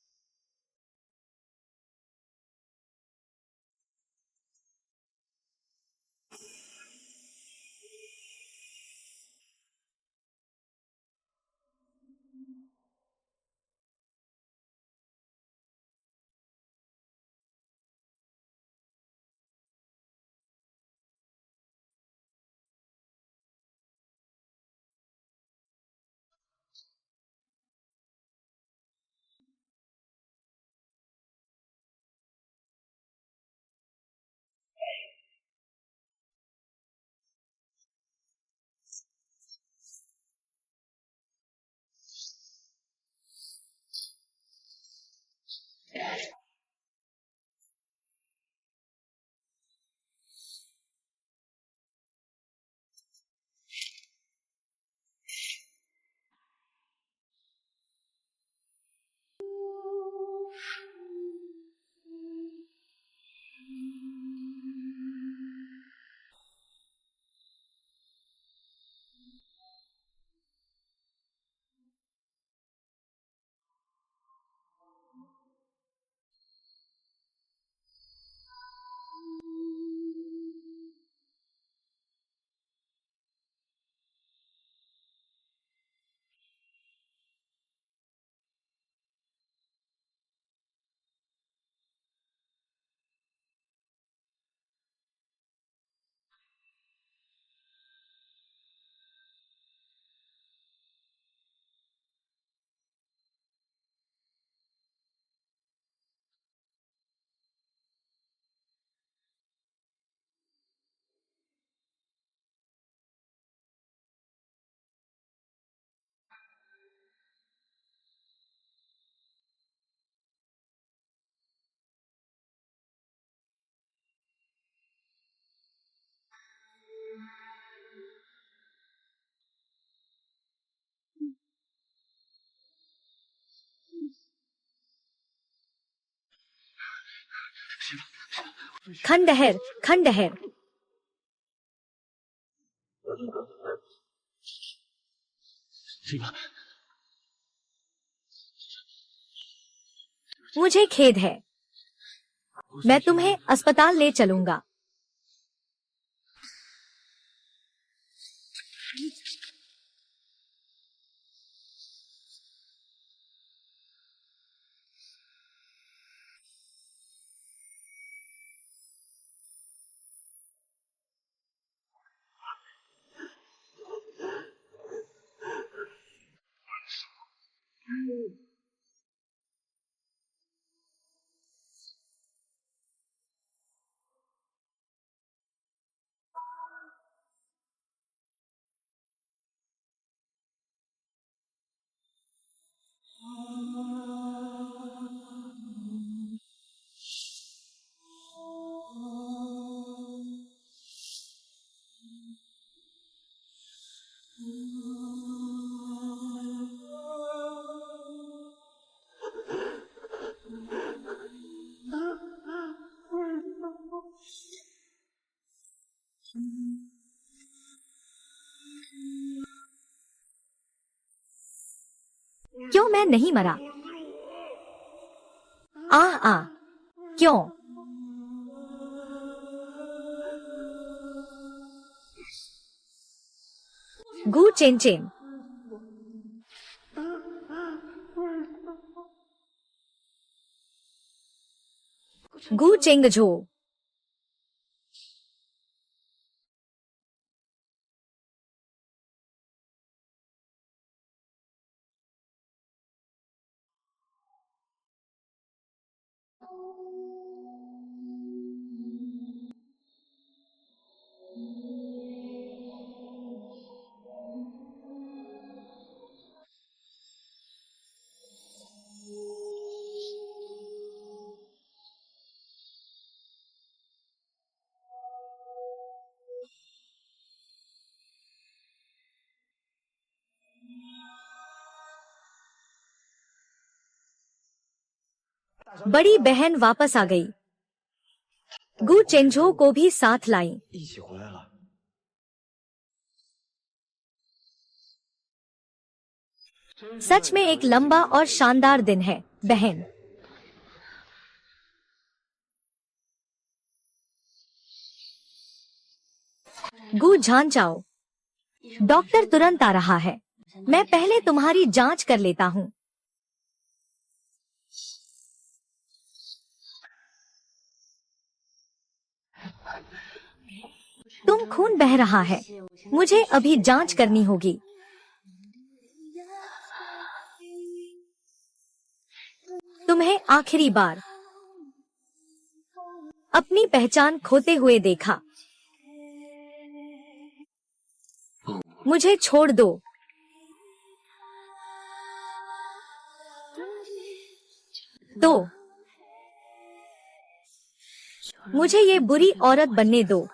खंडहर, खंडहर। मुझे खेद है, मैं तुम्हें अस्पताल ले चलूंगा। क्यों मैं नहीं मरा? आ आ क्यों? गू चेन चेन, गू चेंग झो। बड़ी बहन वापस आ गई। गु चेंझो को भी साथ लाई।
一起回来了。
सच में एक लंबा और शानदार दिन है, बहन। गु झांचाओ, डॉक्टर तुरंत आ रहा है। मैं पहले तुम्हारी जांच कर लेता हूँ। तुम खून बह रहा है, मुझे अभी जांच करनी होगी। तुम्हें आखिरी बार अपनी पहचान खोते हुए देखा। मुझे छोड़ दो। तो मुझे ये बुरी औरत बनने दो।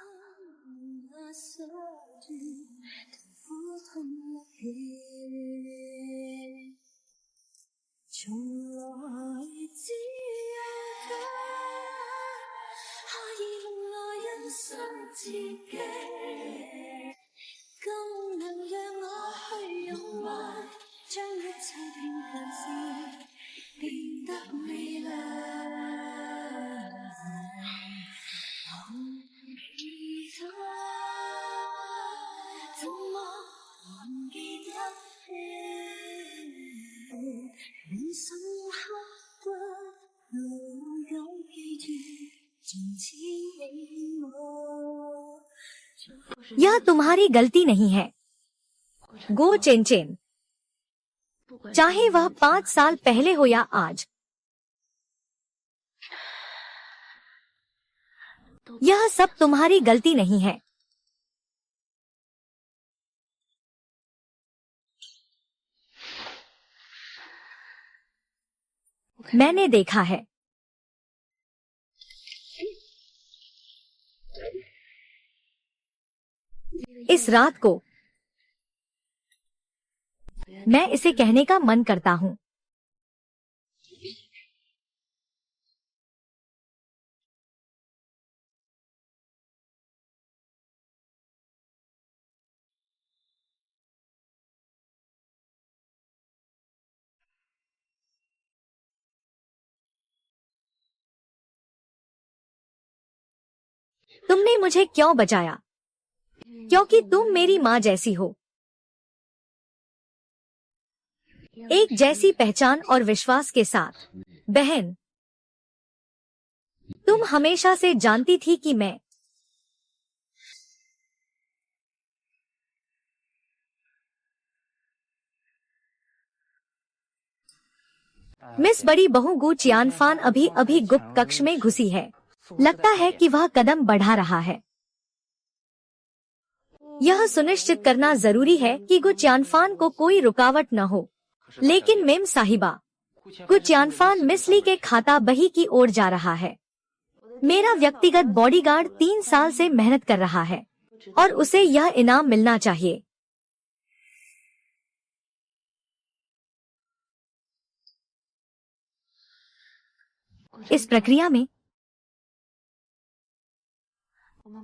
यह तुम्हारी गलती नहीं है, गो चेनचेन। चाहे वह 5 साल पहले हो या आज, यह सब तुम्हारी गलती नहीं है। मैंने देखा है। इस रात को मैं इसे कहने का मन करता हूँ। तुमने मुझे क्यों बचाया? क्योंकि तुम मेरी माँ जैसी हो। एक जैसी पहचान और विश्वास के साथ। बहन, तुम हमेशा से जानती थी कि मैं मिस बड़ी बहू गु चियानफान अभी अभी गुप्त कक्ष में घुसी है। लगता है कि वह कदम बढ़ा रहा है। यह सुनिश्चित करना जरूरी है कि गु चियानफान को कोई रुकावट न हो। लेकिन मेम साहिबा, गु चियानफान मिस ली के खाता बही की ओर जा रहा है। मेरा व्यक्तिगत बॉडीगार्ड 3 साल से मेहनत कर रहा है और उसे यह इनाम मिलना चाहिए। इस प्रक्रिया में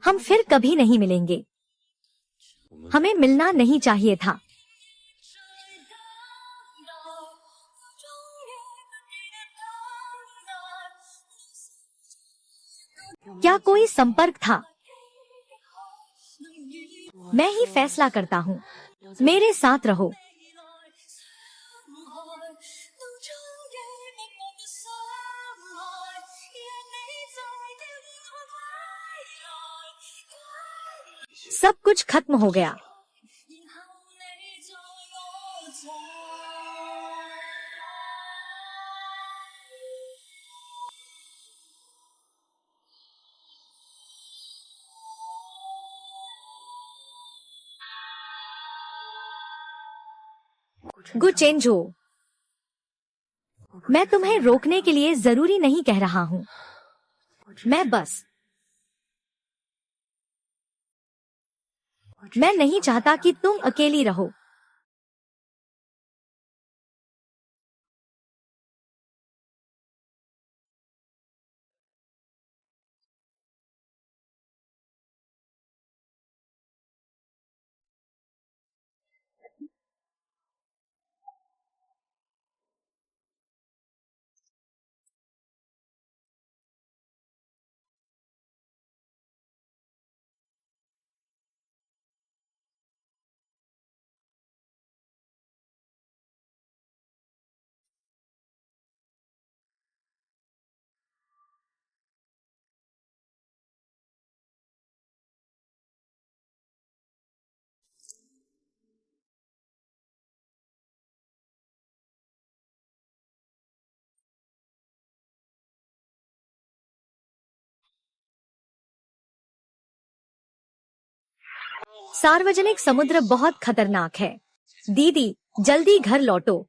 हम फिर कभी नहीं मिलेंगे। हमें मिलना नहीं चाहिए था। क्या कोई संपर्क था? मैं ही फैसला करता हूँ। मेरे साथ रहो। सब कुछ खत्म हो गया। गु चेंझो, मैं तुम्हें रोकने के लिए जरूरी नहीं कह रहा हूँ। मैं नहीं चाहता कि तुम अकेली रहो। सार्वजनिक समुद्र बहुत खतरनाक है। दीदी, जल्दी घर लौटो।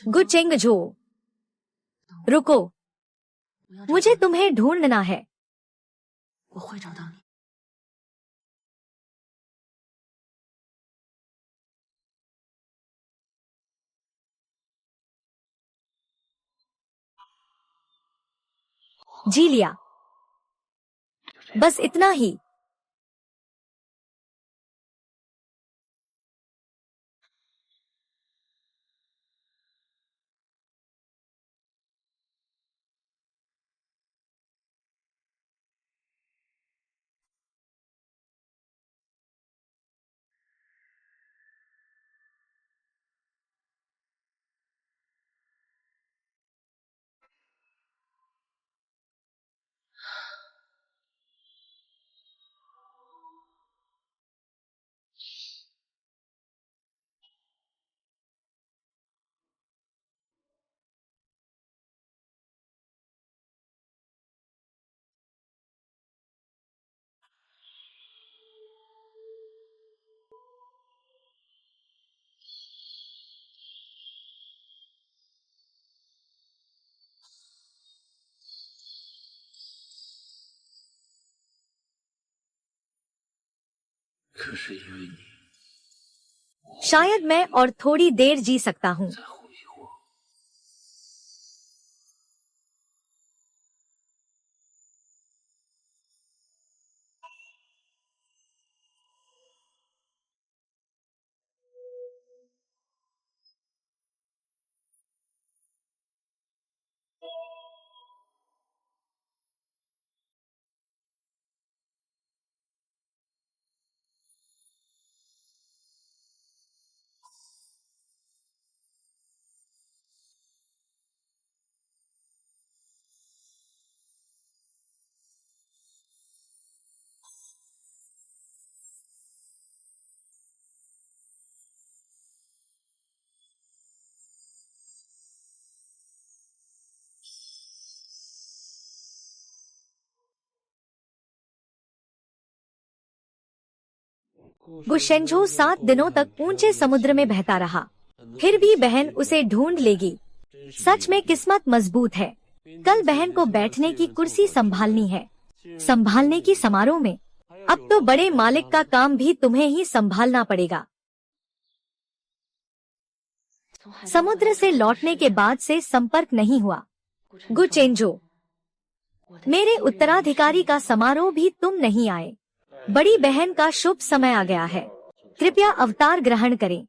गुचेंगझो, रुको, मुझे तुम्हें ढूंढना है।
我会找到你。
जी लिया, बस इतना ही। शायद मैं और थोड़ी देर जी सकता हूँ। गुशेंझो 7 दिनों तक ऊंचे समुद्र में बहता रहा, फिर भी बहन उसे ढूंढ लेगी। सच में किस्मत मजबूत है। कल बहन को बैठने की कुर्सी संभालनी है। संभालने की समारोह में अब तो बड़े मालिक का काम भी तुम्हें ही संभालना पड़ेगा। समुद्र से लौटने के बाद से संपर्क नहीं हुआ। गुचेंझो, मेरे उत्तराधिकारी का समारोह भी तुम नहीं आए। बड़ी बहन का शुभ समय आ गया है, कृपया अवतार ग्रहण करें।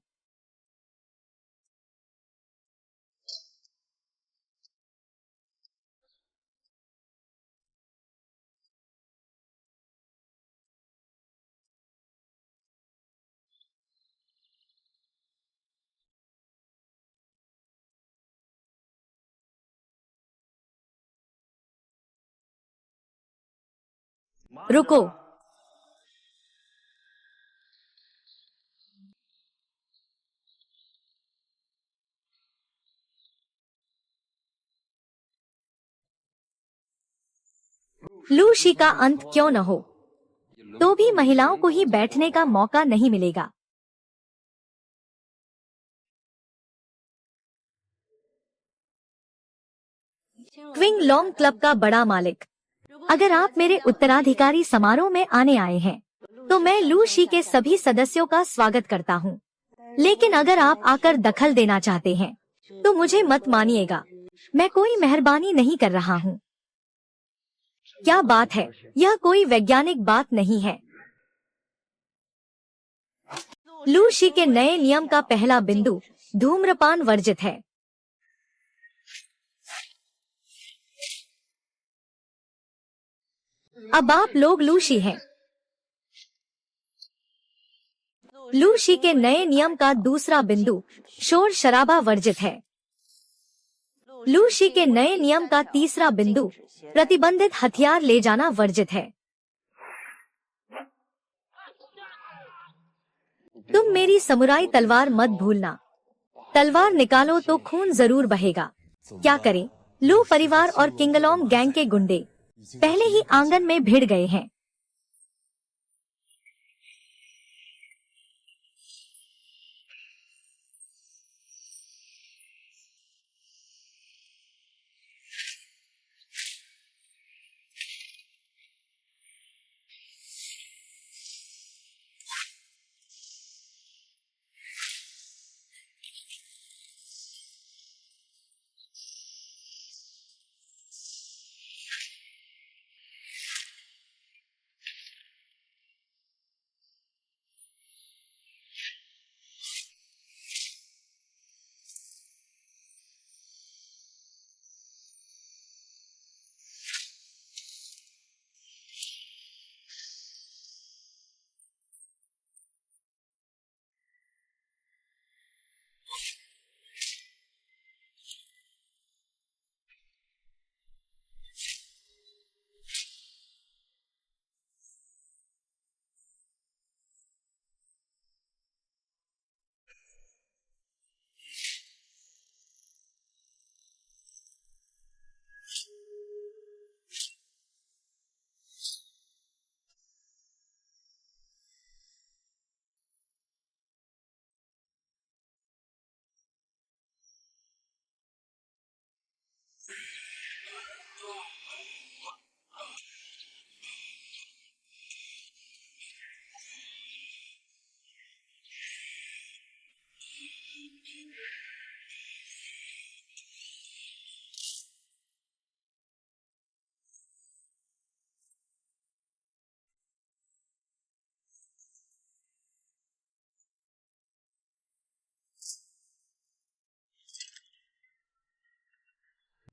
रुको, लू शी का अंत क्यों न हो, तो भी महिलाओं को ही बैठने का मौका नहीं मिलेगा। क्विंग लॉन्ग क्लब का बड़ा मालिक, अगर आप मेरे उत्तराधिकारी समारोह में आने आए हैं तो मैं लू शी के सभी सदस्यों का स्वागत करता हूं। लेकिन अगर आप आकर दखल देना चाहते हैं तो मुझे मत मानिएगा, मैं कोई मेहरबानी नहीं कर रहा हूँ। क्या बात है, यह कोई वैज्ञानिक बात नहीं है। लू शी के नए नियम का पहला बिंदु धूम्रपान वर्जित है। अब आप लोग लू शी हैं। लू शी के नए नियम का दूसरा बिंदु शोर शराबा वर्जित है। लू शी के नए नियम का तीसरा बिंदु प्रतिबंधित हथियार ले जाना वर्जित है। तुम मेरी समुराई तलवार मत भूलना। तलवार निकालो तो खून जरूर बहेगा। क्या करें, लू परिवार और किंगलोंग गैंग के गुंडे पहले ही आंगन में भिड़ गए हैं।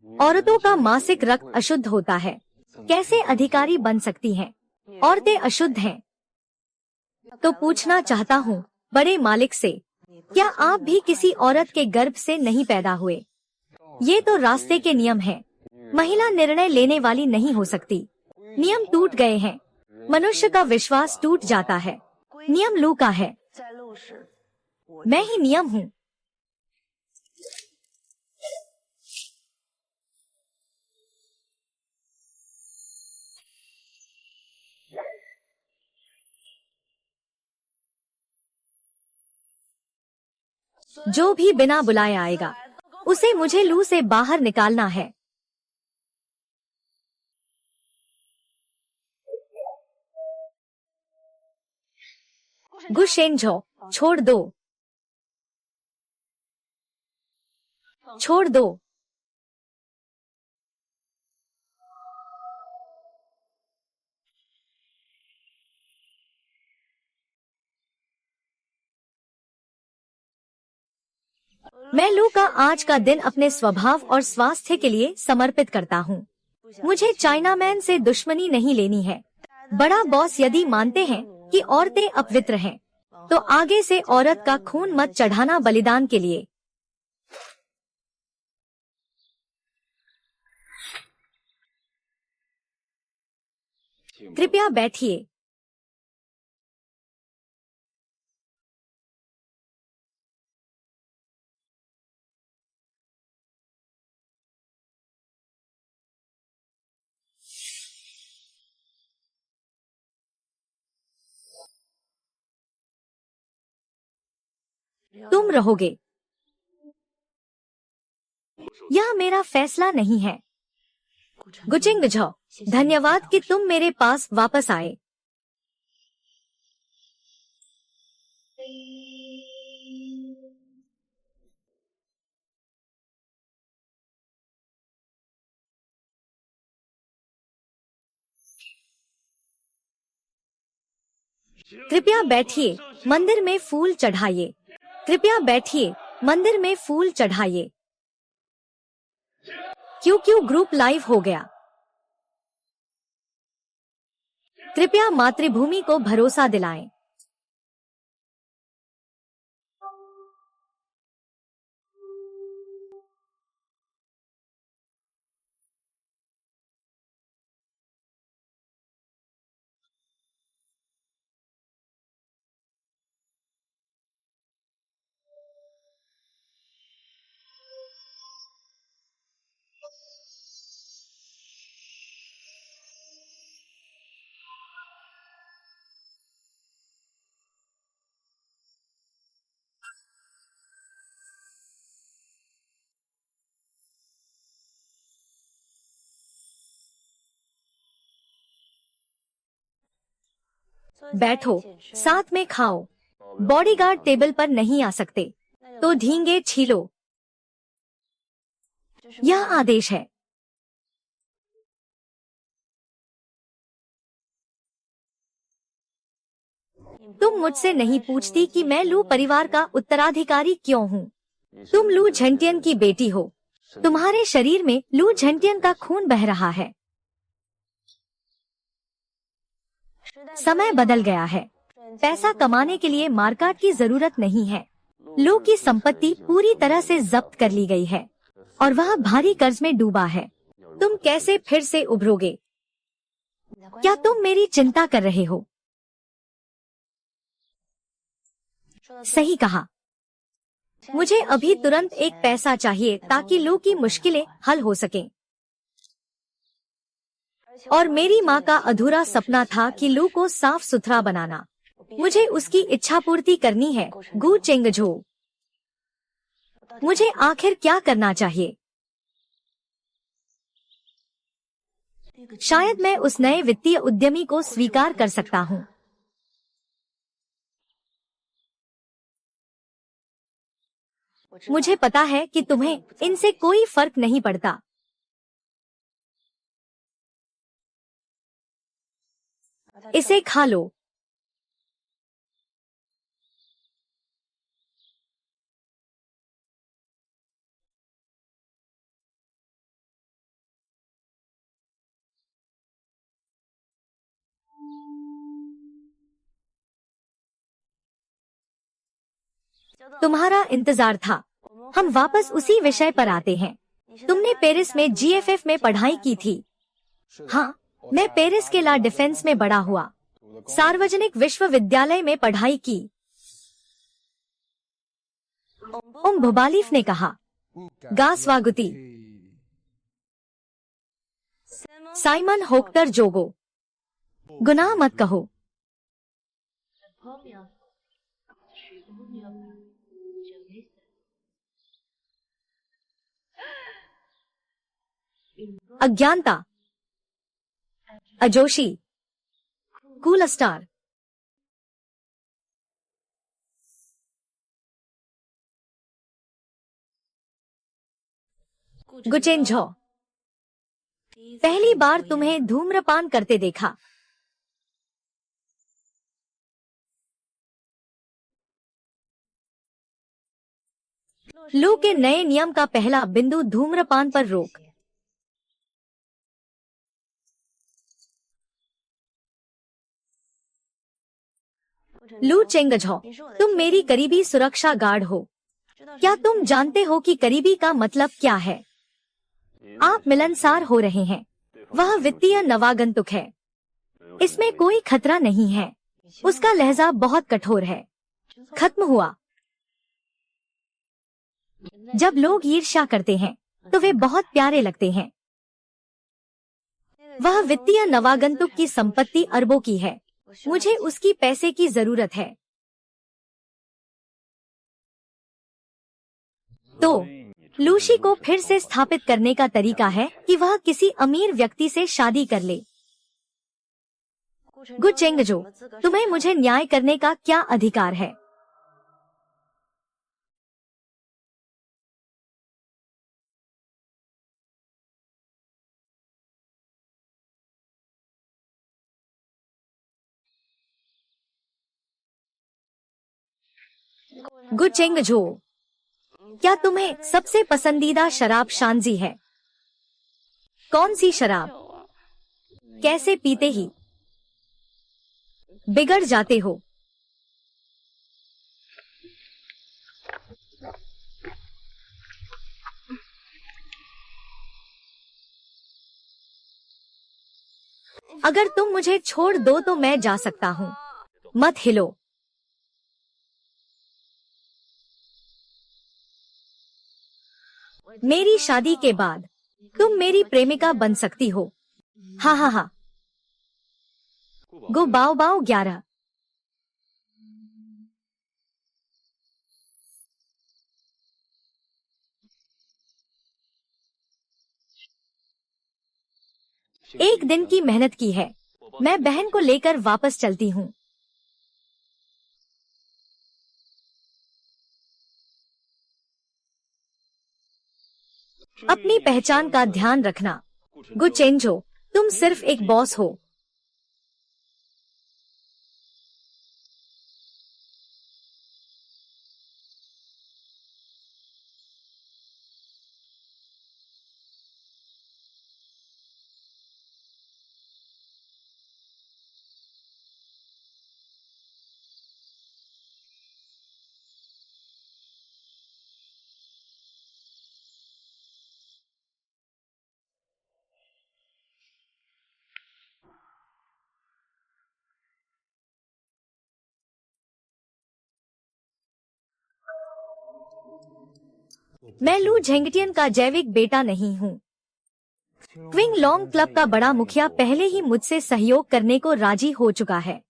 औरतों का मासिक रक्त अशुद्ध होता है, कैसे अधिकारी बन सकती हैं? औरतें अशुद्ध हैं। तो पूछना चाहता हूँ बड़े मालिक से, क्या आप भी किसी औरत के गर्भ से नहीं पैदा हुए? ये तो रास्ते के नियम हैं। महिला निर्णय लेने वाली नहीं हो सकती। नियम टूट गए हैं। मनुष्य का विश्वास टूट जाता है। नियम लू का है, मैं ही नियम हूँ। जो भी बिना बुलाए आएगा, उसे मुझे लू से बाहर निकालना है। गुशेंझो, छोड़ दो, छोड़ दो। मैं लू का आज का दिन अपने स्वभाव और स्वास्थ्य के लिए समर्पित करता हूँ। मुझे चाइनामैन से दुश्मनी नहीं लेनी है। बड़ा बॉस यदि मानते हैं कि औरतें अपवित्र हैं, तो आगे से औरत का खून मत चढ़ाना बलिदान के लिए। कृपया बैठिए। तुम रहोगे। यह मेरा फैसला नहीं है। गुचिंग झो, धन्यवाद कि तुम मेरे पास वापस आए। कृपया बैठिए, मंदिर में फूल चढ़ाइए। कृपया बैठिए, मंदिर में फूल चढ़ाइए। क्यों ग्रुप लाइव हो गया। कृपया मातृभूमि को भरोसा दिलाएं। बैठो, साथ में खाओ। बॉडीगार्ड टेबल पर नहीं आ सकते, तो झींगे छीलो। यह आदेश है। तुम मुझसे नहीं पूछती कि मैं लू परिवार का उत्तराधिकारी क्यों हूँ। तुम लू झंटियन की बेटी हो। तुम्हारे शरीर में लू झंटियन का खून बह रहा है। समय बदल गया है। पैसा कमाने के लिए मारकाट की जरूरत नहीं है। लू की संपत्ति पूरी तरह से जब्त कर ली गई है और वह भारी कर्ज में डूबा है। तुम कैसे फिर से उभरोगे? क्या तुम मेरी चिंता कर रहे हो? सही कहा। मुझे अभी तुरंत एक पैसा चाहिए ताकि लू की मुश्किलें हल हो सकें। और मेरी माँ का अधूरा सपना था कि लू को साफ सुथरा बनाना। मुझे उसकी इच्छा पूर्ति करनी है। गु चेंगझो, मुझे आखिर क्या करना चाहिए? शायद मैं उस नए वित्तीय उद्यमी को स्वीकार कर सकता हूँ। मुझे पता है कि तुम्हें इनसे कोई फर्क नहीं पड़ता। इसे खा लो। तुम्हारा इंतजार था। हम वापस उसी विषय पर आते हैं। तुमने पेरिस में जीएफएफ में पढ़ाई की थी। हाँ, मैं पेरिस के ला डिफेंस में बड़ा हुआ। सार्वजनिक विश्वविद्यालय में पढ़ाई की। भुबालीफ ने कहा। गा स्वागुती। साइमन होक्टर जोगो, गुनाह मत कहो। अज्ञानता, अजोशी, कूल स्टार। गुचेंझो, पहली बार तुम्हें धूम्रपान करते देखा। लू के नए नियम का पहला बिंदु धूम्रपान पर रोक। लू चेंगझो, तुम मेरी करीबी सुरक्षा गार्ड हो। क्या तुम जानते हो कि करीबी का मतलब क्या है? आप मिलनसार हो रहे हैं। वह वित्तीय नवागंतुक है। इसमें कोई खतरा नहीं है। उसका लहजा बहुत कठोर है। खत्म हुआ। जब लोग ईर्ष्या करते हैं तो वे बहुत प्यारे लगते हैं। वह वित्तीय नवागंतुक की संपत्ति अरबों की है। मुझे उसकी पैसे की जरूरत है। तो लूशी को फिर से स्थापित करने का तरीका है कि वह किसी अमीर व्यक्ति से शादी कर ले। गुचेंगजो, तुम्हें मुझे न्याय करने का क्या अधिकार है? गुचेंग झो, क्या तुम्हें सबसे पसंदीदा शराब शांजी है? कौन सी शराब? कैसे पीते ही बिगड़ जाते हो? अगर तुम मुझे छोड़ दो तो मैं जा सकता हूँ। मत हिलो। मेरी शादी के बाद तुम मेरी प्रेमिका बन सकती हो। हा हा हा। गो बाओ बाओ 11। एक दिन की मेहनत की है। मैं बहन को लेकर वापस चलती हूँ। अपनी पहचान का ध्यान रखना। गुचेंजो, तुम सिर्फ एक बॉस हो। मैं लू झेंगटियन का जैविक बेटा नहीं हूँ। क्विंग लॉन्ग क्लब का बड़ा मुखिया पहले ही मुझसे सहयोग करने को राजी हो चुका है।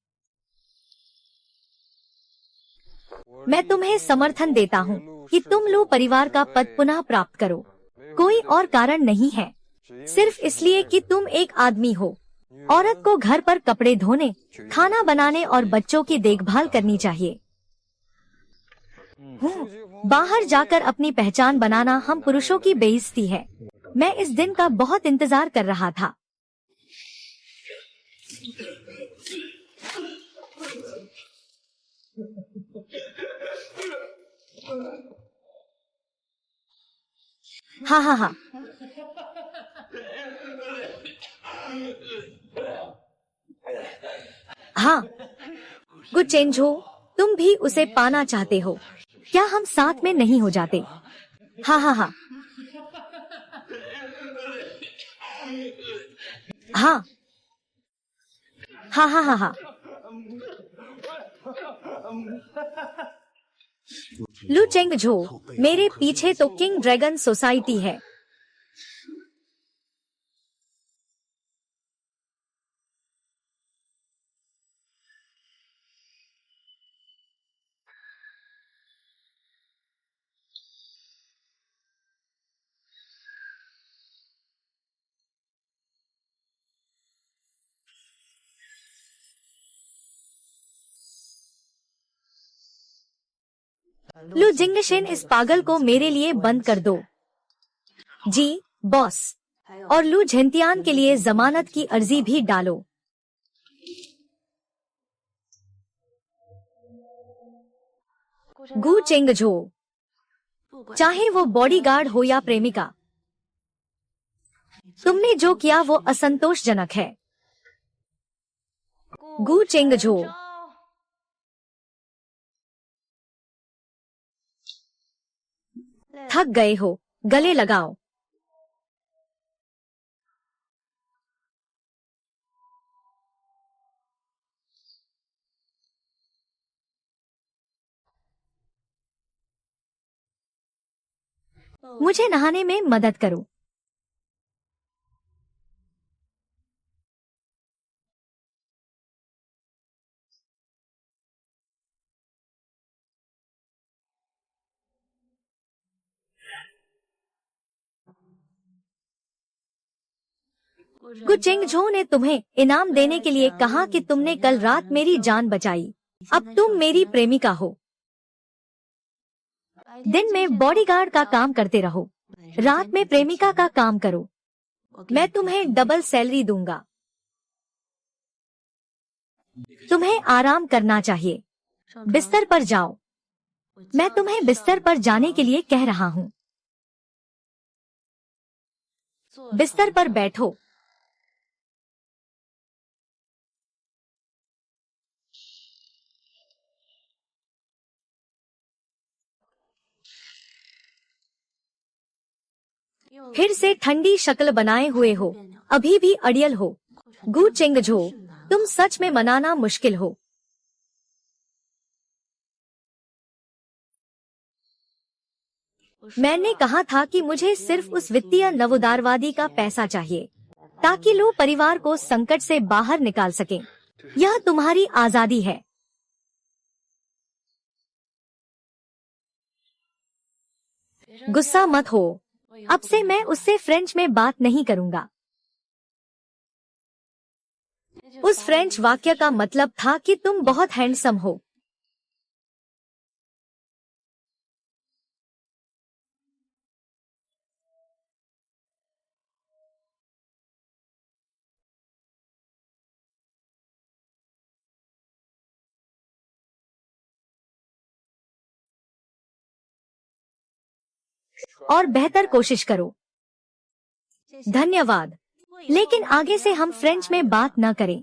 मैं तुम्हें समर्थन देता हूँ कि तुम लू परिवार का पद पुनः प्राप्त करो। कोई और कारण नहीं है, सिर्फ इसलिए कि तुम एक आदमी हो। औरत को घर पर कपड़े धोने, खाना बनाने और बच्चों की देखभाल करनी चाहिए। बाहर जाकर अपनी पहचान बनाना हम पुरुषों की बेइज्जती है। मैं इस दिन का बहुत इंतजार कर रहा था। हाँ हाँ हाँ। हाँ गुचेंझो, तुम भी उसे पाना चाहते हो। क्या हम साथ में नहीं हो जाते? हाँ हाँ हाँ। हाँ हाँ हाँ हाँ हाँ। लू चेंग झो, मेरे पीछे तो किंग ड्रैगन सोसाइटी है। लू जिंगशेन, इस पागल को मेरे लिए बंद कर दो। जी बॉस। और लू झेंतियान के लिए जमानत की अर्जी भी डालो। गु चेंग झो, चाहे वो बॉडीगार्ड हो या प्रेमिका, तुमने जो किया वो असंतोषजनक है। गु चेंग झो, थक गए हो, गले लगाओ। मुझे नहाने में मदद करो। गुचेंग झो ने तुम्हें इनाम देने के लिए कहा कि तुमने कल रात मेरी जान बचाई। अब तुम मेरी प्रेमिका हो। दिन में बॉडीगार्ड का काम करते रहो, रात में प्रेमिका का काम करो। मैं तुम्हें डबल सैलरी दूंगा। तुम्हें आराम करना चाहिए। बिस्तर पर जाओ। मैं तुम्हें बिस्तर पर जाने के लिए कह रहा हूँ। बिस्तर पर बैठो। फिर से ठंडी शक्ल बनाए हुए हो, अभी भी अड़ियल हो। गु चिंगझो, तुम सच में मनाना मुश्किल हो। मैंने कहा था कि मुझे सिर्फ उस वित्तीय नवोदारवादी का पैसा चाहिए ताकि लोग परिवार को संकट से बाहर निकाल सकें। यह तुम्हारी आजादी है। गुस्सा मत हो। अब से मैं उससे फ्रेंच में बात नहीं करूंगा। उस फ्रेंच वाक्य का मतलब था कि तुम बहुत हैंडसम हो। और बेहतर कोशिश करो। धन्यवाद। लेकिन आगे से हम फ्रेंच में बात न करें।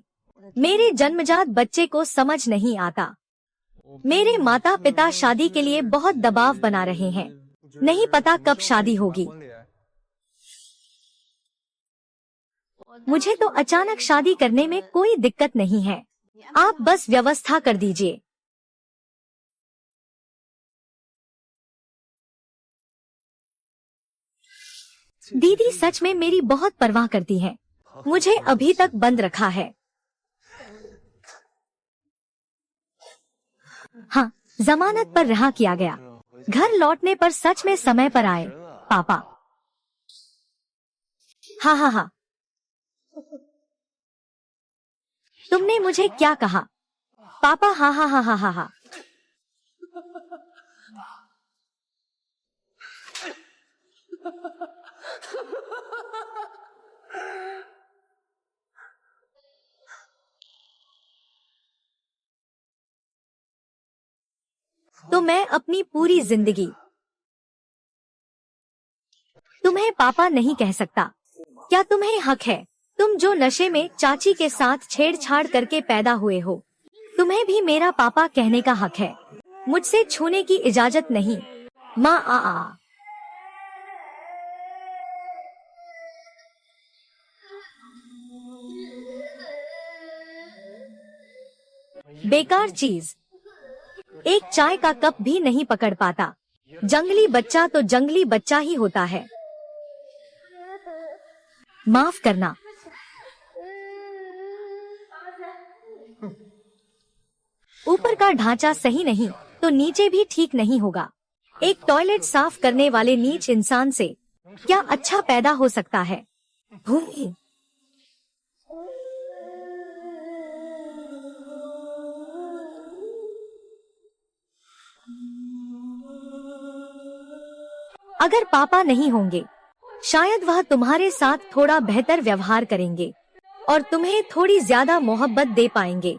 मेरे जन्मजात बच्चे को समझ नहीं आता। मेरे माता पिता शादी के लिए बहुत दबाव बना रहे हैं। नहीं पता कब शादी होगी। मुझे तो अचानक शादी करने में कोई दिक्कत नहीं है। आप बस व्यवस्था कर दीजिए। दीदी सच में मेरी बहुत परवाह करती है। मुझे अभी तक बंद रखा है। हाँ, जमानत पर रिहा किया गया। घर लौटने पर सच में समय पर आए, पापा। हाँ हाँ हाँ। तुमने मुझे क्या कहा? पापा हाँ हाँ हाँ हाँ हाँ हाँ। तो मैं अपनी पूरी जिंदगी तुम्हें पापा नहीं कह सकता। क्या तुम्हें हक है? तुम जो नशे में चाची के साथ छेड़छाड़ करके पैदा हुए हो, तुम्हें भी मेरा पापा कहने का हक है। मुझसे छूने की इजाजत नहीं। माँ आ। बेकार चीज। एक चाय का कप भी नहीं पकड़ पाता। जंगली बच्चा तो जंगली बच्चा ही होता है। माफ करना। ऊपर का ढांचा सही नहीं तो नीचे भी ठीक नहीं होगा। एक टॉयलेट साफ करने वाले नीच इंसान से क्या अच्छा पैदा हो सकता है? अगर पापा नहीं होंगे, शायद वह तुम्हारे साथ थोड़ा बेहतर व्यवहार करेंगे और तुम्हें थोड़ी ज्यादा मोहब्बत दे पाएंगे।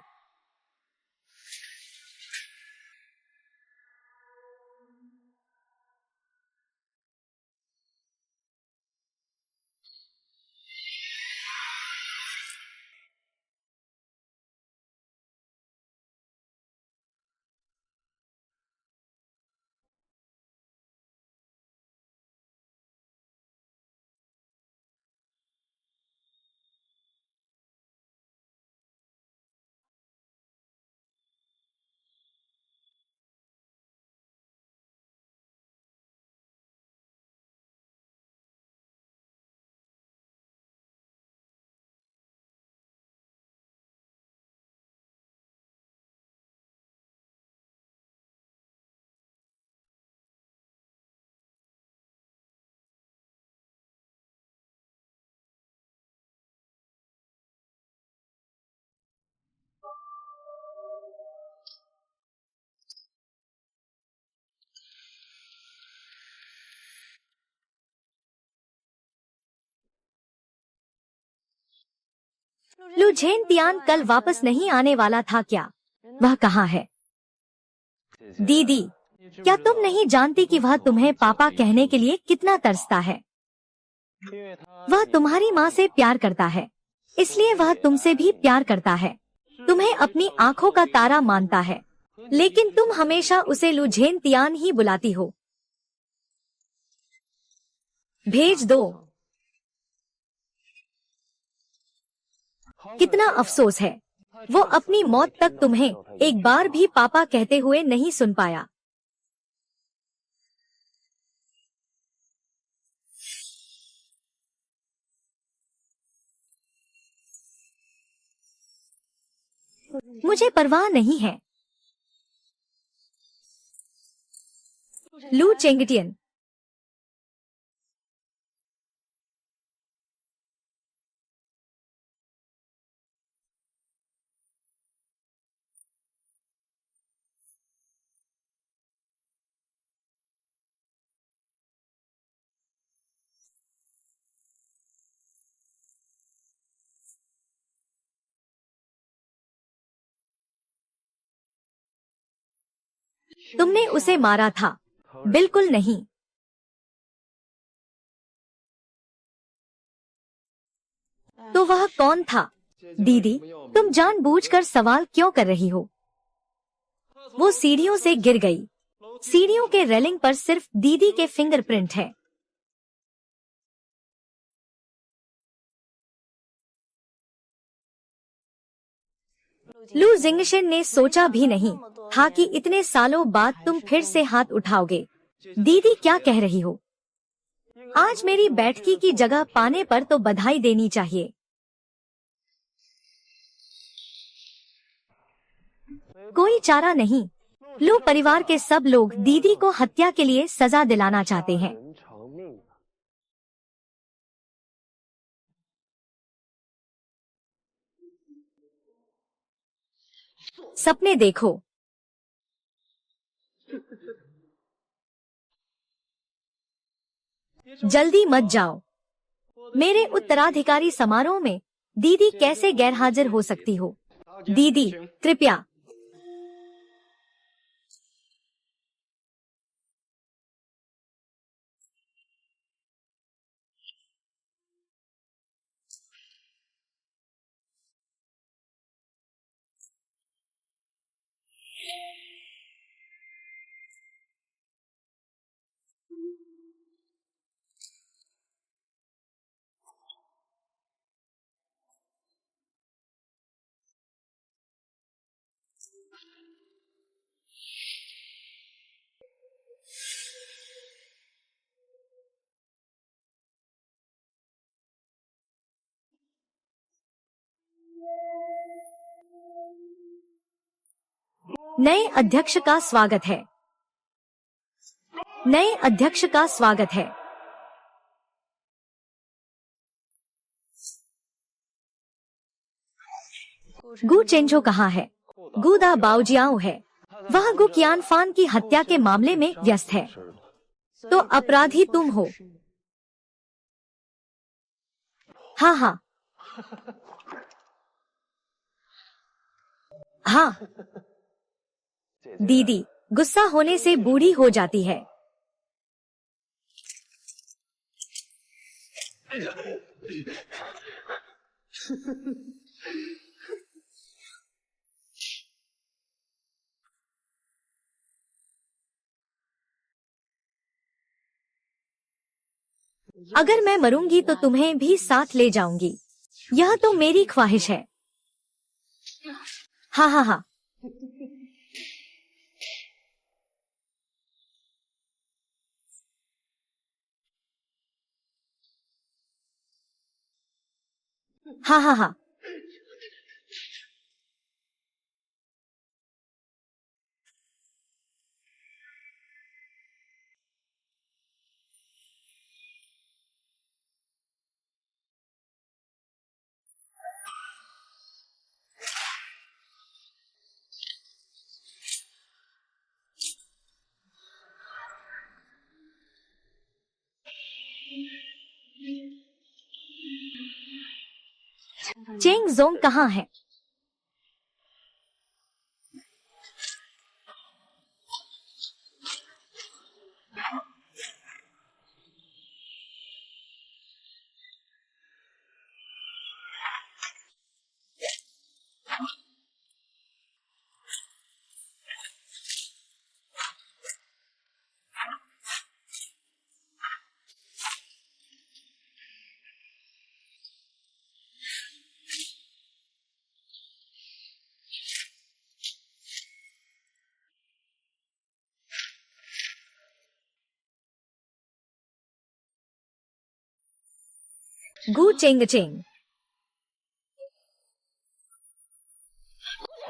लू झेनतियान कल वापस नहीं आने वाला था क्या? वह कहाँ है? दीदी, क्या तुम नहीं जानती कि वह तुम्हें पापा कहने के लिए कितना तरसता है? वह तुम्हारी माँ से प्यार करता है, इसलिए वह तुमसे भी प्यार करता है। तुम्हें अपनी आंखों का तारा मानता है, लेकिन तुम हमेशा उसे लुझेन तियान ही बुलाती हो। भेज दो। कितना अफसोस है, वो अपनी मौत तक तुम्हें एक बार भी पापा कहते हुए नहीं सुन पाया। मुझे परवाह नहीं है। लू चेंगटियन। तुमने उसे मारा था? बिल्कुल नहीं। तो वह कौन था? दीदी, तुम जानबूझकर सवाल क्यों कर रही हो? वो सीढ़ियों से गिर गई। सीढ़ियों के रेलिंग पर सिर्फ दीदी के फिंगरप्रिंट है। लू जिंगशेन ने सोचा भी नहीं था कि इतने सालों बाद तुम फिर से हाथ उठाओगे। दीदी, क्या कह रही हो? आज मेरी बैठकी की जगह पाने पर तो बधाई देनी चाहिए। कोई चारा नहीं। लू परिवार के सब लोग दीदी को हत्या के लिए सजा दिलाना चाहते हैं। सपने देखो। जल्दी मत जाओ। मेरे उत्तराधिकारी समारोह में दीदी कैसे गैरहाजिर हो सकती हो? दीदी, कृपया। नए अध्यक्ष का स्वागत है। नए अध्यक्ष का स्वागत है। गु चेंजो कहाँ है? गुदा बाओजियाओ है। वह गु कियानफान की हत्या के मामले में व्यस्त है। तो अपराधी तुम हो? हाँ हाँ हाँ। दीदी गुस्सा होने से बूढ़ी हो जाती है। अगर मैं मरूंगी तो तुम्हें भी साथ ले जाऊंगी। यह तो मेरी ख्वाहिश है। हाँ हाँ हाँ। हाँ हाँ हाँ। चेंग जोंग कहाँ है? गु चेंग चेंग,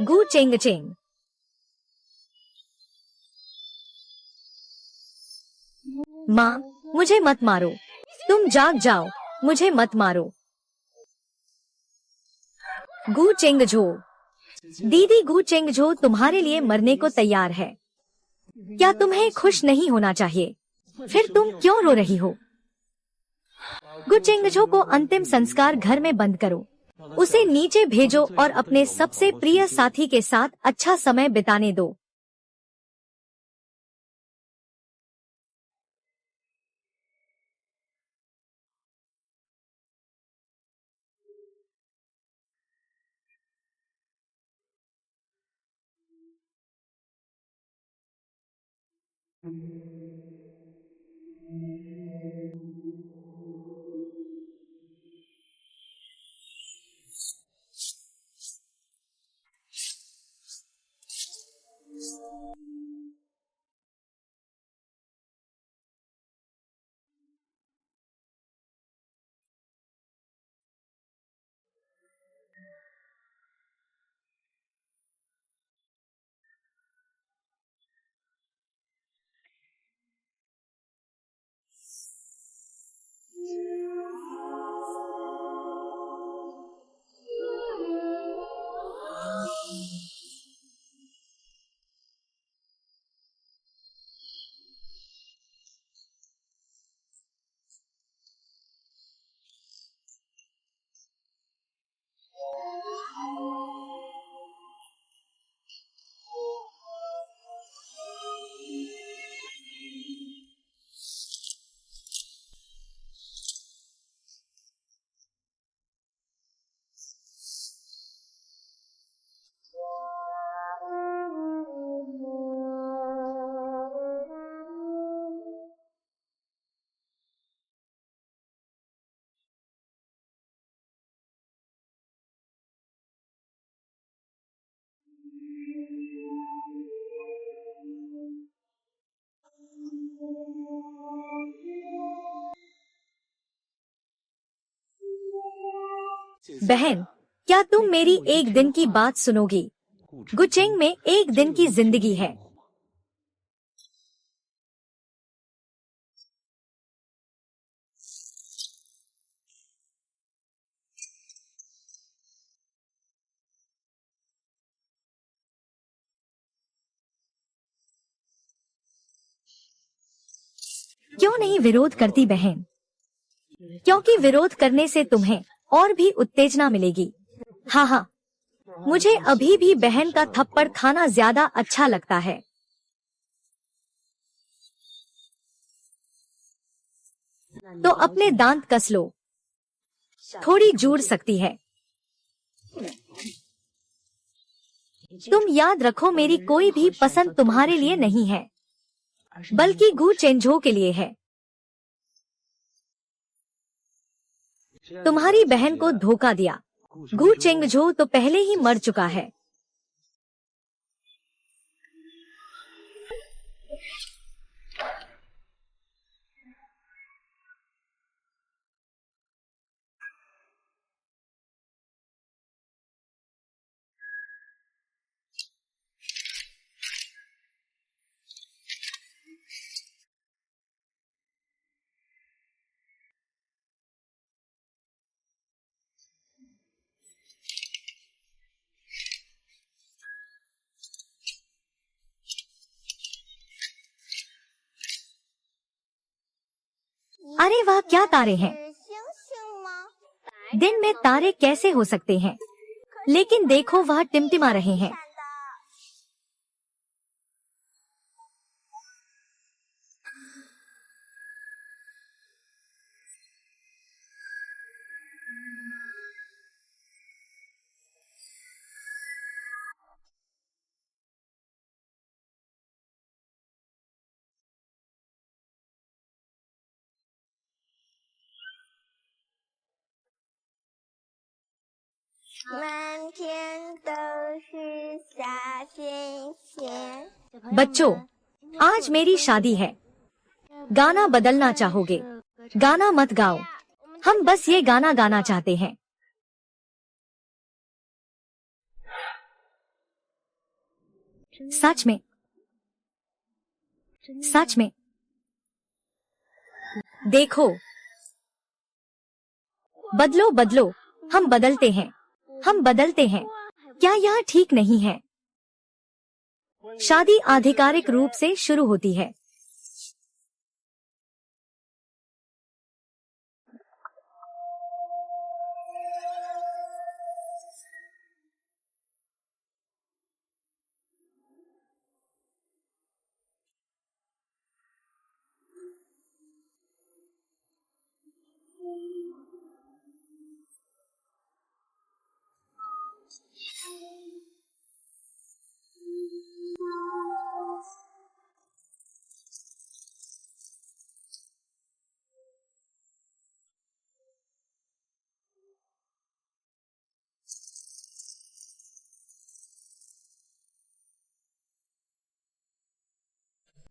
गु चेंग चेंग। माँ, मुझे मत मारो, तुम जाग जाओ, मुझे मत मारो। गु चेंग झो, दीदी गु चेंग झो तुम्हारे लिए मरने को तैयार है। क्या तुम्हें खुश नहीं होना चाहिए? फिर तुम क्यों रो रही हो? गु चेंग झो को अंतिम संस्कार घर में बंद करो, उसे नीचे भेजो और अपने सबसे प्रिय साथी के साथ अच्छा समय बिताने दो। बहन, क्या तुम मेरी एक दिन की बात सुनोगी? गुचेंग में एक दिन की जिंदगी है। क्यों नहीं विरोध करती बहन? क्योंकि विरोध करने से तुम्हें और भी उत्तेजना मिलेगी। हाँ हाँ, मुझे अभी भी बहन का थप्पड़ खाना ज्यादा अच्छा लगता है। तो अपने दांत कस लो, थोड़ी जुड़ सकती है। तुम याद रखो, मेरी कोई भी पसंद तुम्हारे लिए नहीं है, बल्कि गु चेंझो के लिए है। तुम्हारी बहन को धोखा दिया। गु चेंगझो तो पहले ही मर चुका है। अरे वाह, क्या तारे हैं! दिन में तारे कैसे हो सकते हैं? लेकिन देखो, वह टिमटिमा रहे हैं। बच्चों, आज मेरी शादी है। गाना बदलना चाहोगे? गाना मत गाओ। हम बस ये गाना गाना चाहते हैं। सच में, सच में। देखो, बदलो बदलो, हम बदलते हैं, हम बदलते हैं। क्या यह ठीक नहीं है? शादी आधिकारिक रूप से शुरू होती है।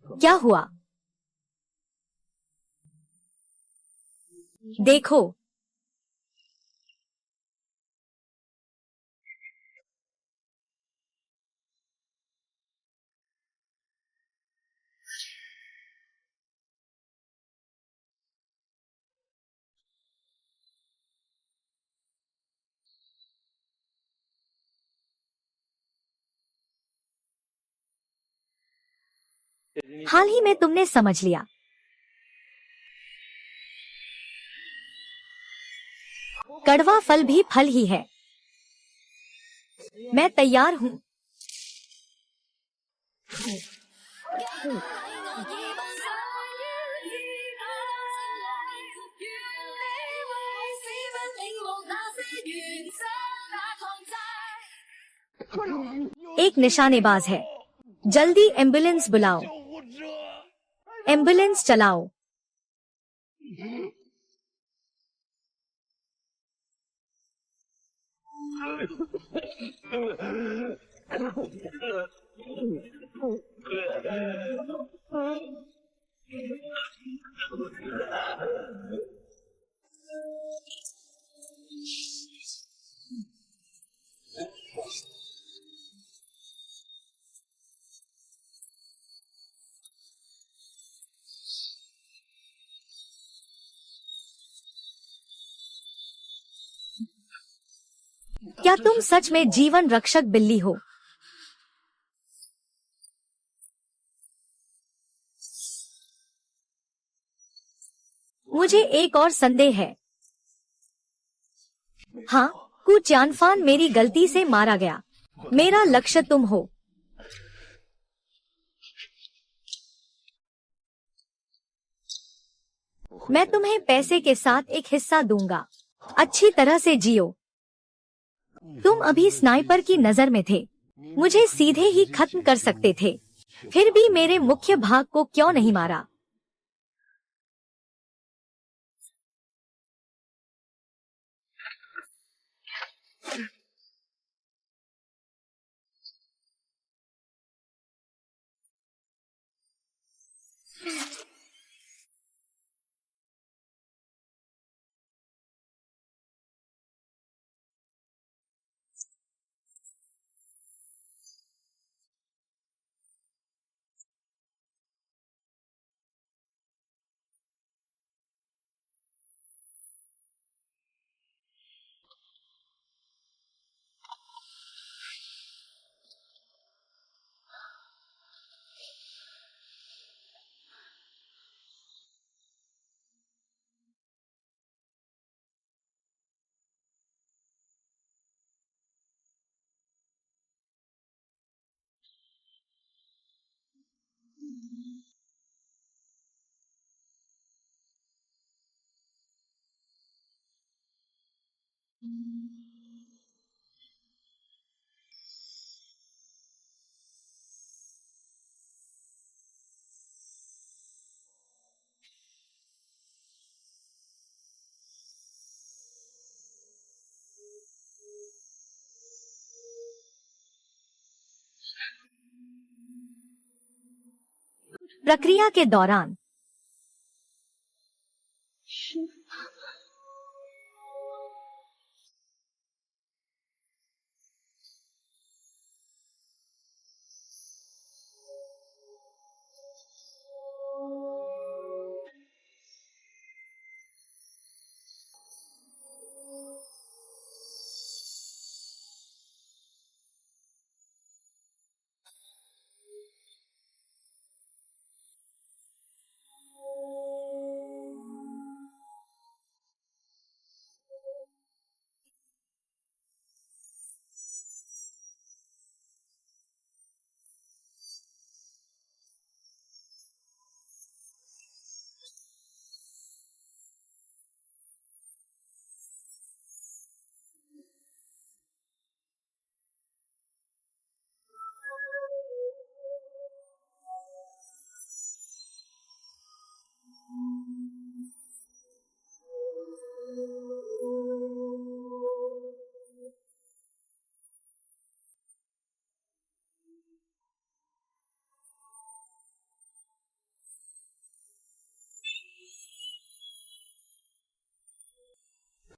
क्या हुआ? देखो, हाल ही में तुमने समझ लिया। कड़वा फल भी फल ही है। मैं तैयार हूँ। एक निशानेबाज है। जल्दी एम्बुलेंस बुलाओ। एम्बुलेंस चलाओ। क्या तुम सच में जीवन रक्षक बिल्ली हो? मुझे एक और संदेह है। हाँ, कुछ जानफान मेरी गलती से मारा गया। मेरा लक्ष्य तुम हो। मैं तुम्हें पैसे के साथ एक हिस्सा दूंगा। अच्छी तरह से जियो। तुम अभी स्नाइपर की नजर में थे। मुझे सीधे ही खत्म कर सकते थे। फिर भी मेरे मुख्य भाग को क्यों नहीं मारा? प्रक्रिया के दौरान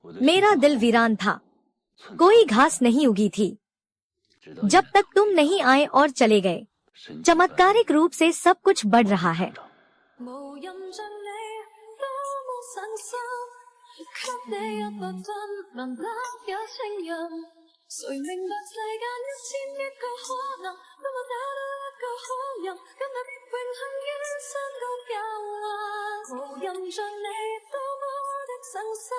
मेरा दिल वीरान था, कोई घास नहीं उगी थी, जब तक तुम नहीं आए और चले गए। चमत्कारिक रूप से सब कुछ बढ़ रहा है।
無人像你多麼上心，給你一百分，能得也稱人。誰明白世間一千億個可能，當我找到一個好人，跟那的永恆於山高有環。無人像你多麼的上心，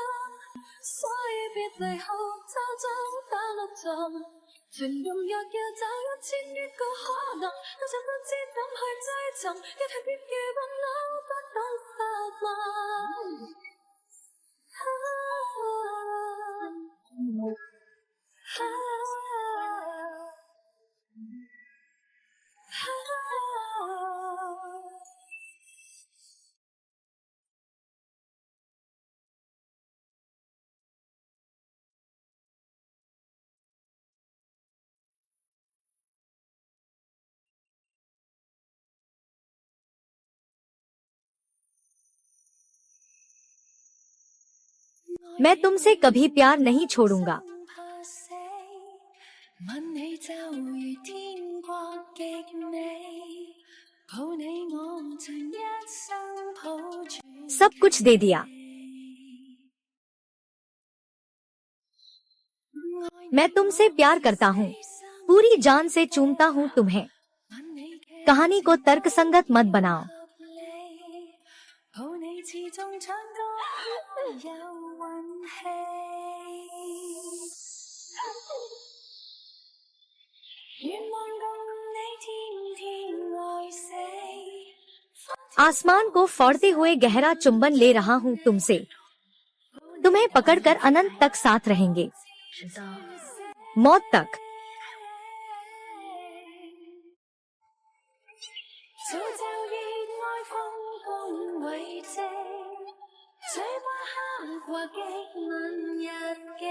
所以別離後找找打落盡。情人若要找一千億個可能，都想不知怎去追尋，一睇別如笨佬不懂發問。
मैं तुमसे कभी प्यार नहीं छोड़ूंगा।
吻你就如天國極美，抱你我曾一生抱住。
सब कुछ दे दिया। मैं तुमसे प्यार करता हूँ, पूरी जान से चूमता हूँ तुम्हें। कहानी को तर्कसंगत मत बनाओ।
抱你始終唱歌有運氣。
आसमान को फोड़ते हुए गहरा चुंबन ले रहा हूँ तुमसे। तुम्हें पकड़कर अनंत तक साथ रहेंगे, मौत तक।
早就熱愛豐功偉績，嘴巴刻畫極吻日記，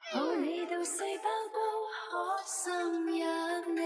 抱你到細胞都可深入你。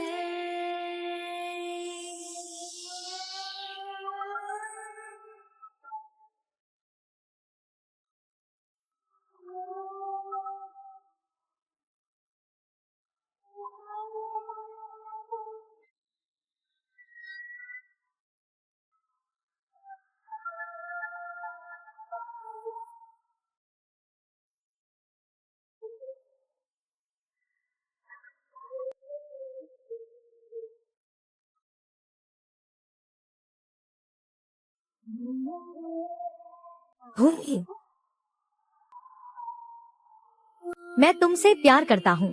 मैं तुमसे प्यार करता हूँ।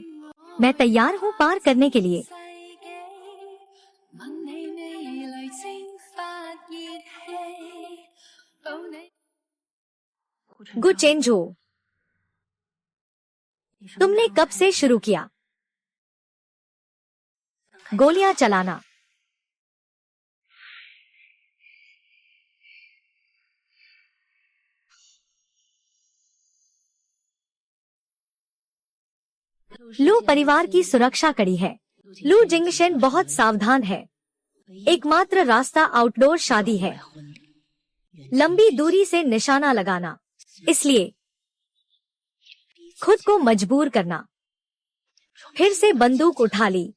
मैं तैयार हूँ पार करने के लिए। गुचेंजो, तुमने कब से शुरू किया गोलियां चलाना? लू परिवार की सुरक्षा कड़ी है। लू जिंगशेन बहुत सावधान है। एकमात्र रास्ता आउटडोर शादी है, लंबी दूरी से निशाना लगाना, इसलिए खुद को मजबूर करना। फिर से बंदूक उठा ली।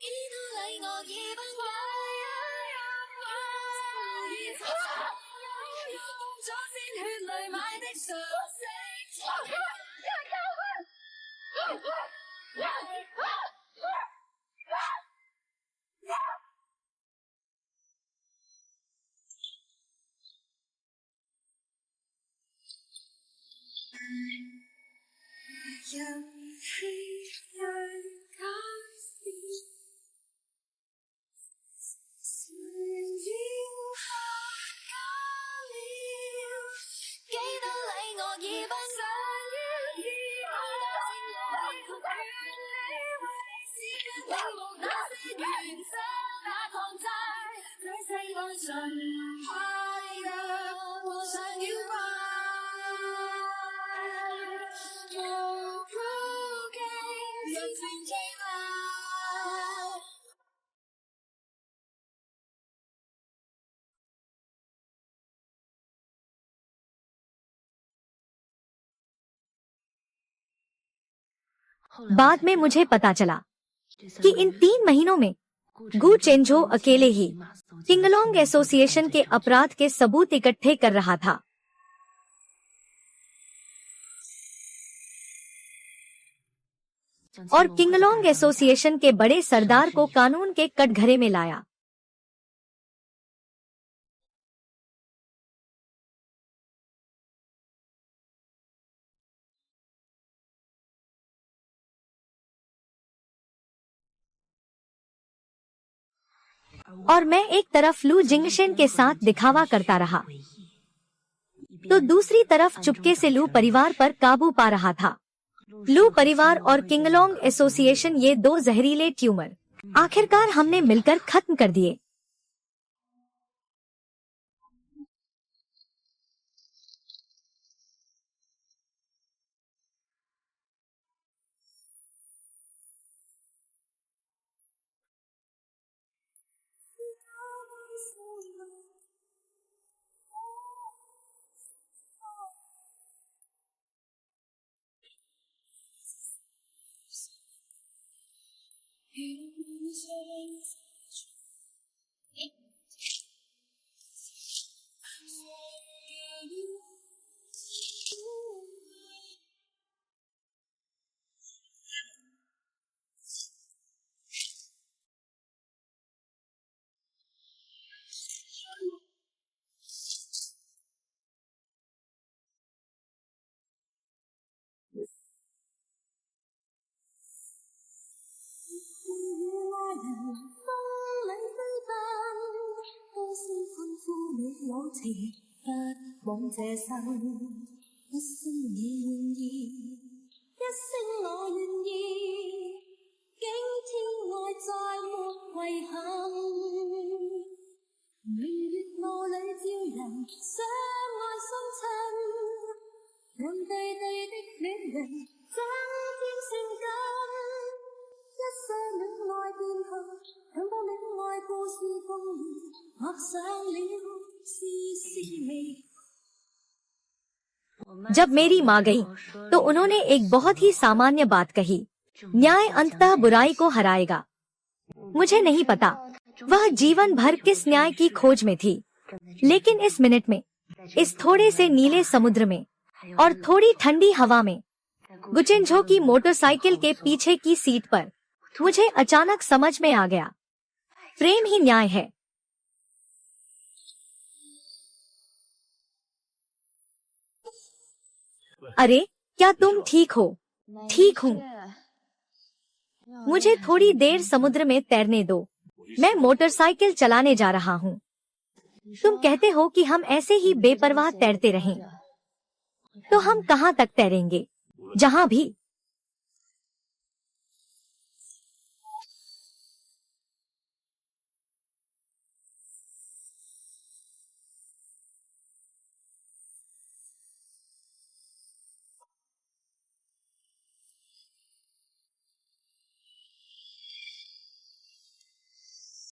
幾多禮我已不歸，用咗鮮血淚買的常識。人氣最假使，誰要下假了？幾多禮我已不想要，好多戰來同權利，為你使緊領悟那些原則，那抗爭，這世代純快樂，和尚要快。
बाद में मुझे पता चला कि इन 3 महीनों में गु चेंजो अकेले ही किंगलोंग एसोसिएशन के अपराध के सबूत इकट्ठे कर रहा था और किंगलोंग एसोसिएशन के बड़े सरदार को कानून के कटघरे में लाया। और मैं एक तरफ लू जिंगशेन के साथ दिखावा करता रहा तो दूसरी तरफ चुपके से लू परिवार पर काबू पा रहा था। लू परिवार और किंगलोंग एसोसिएशन, ये 2 जहरीले ट्यूमर आखिरकार हमने मिलकर खत्म कर दिए।
往情不枉這生，一聲你願意，一聲我願意，竟天愛再沒遺憾。明月霧裏照人，相愛相親，讓地地的戀人增添性感。一些戀愛變去，很多戀愛故事風雨，畫上了。
जब मेरी माँ गई तो उन्होंने एक बहुत ही सामान्य बात कही, न्याय अंततः बुराई को हराएगा। मुझे नहीं पता वह जीवन भर किस न्याय की खोज में थी, लेकिन इस मिनट में, इस थोड़े से नीले समुद्र में और थोड़ी ठंडी हवा में, गुचिनझो की मोटरसाइकिल के पीछे की सीट पर मुझे अचानक समझ में आ गया, प्रेम ही न्याय है। अरे क्या तुम ठीक हो? ठीक हूँ। मुझे थोड़ी देर समुद्र में तैरने दो। मैं मोटरसाइकिल चलाने जा रहा हूँ। तुम कहते हो कि हम ऐसे ही बेपरवाह तैरते रहें, तो हम कहाँ तक तैरेंगे? जहाँ भी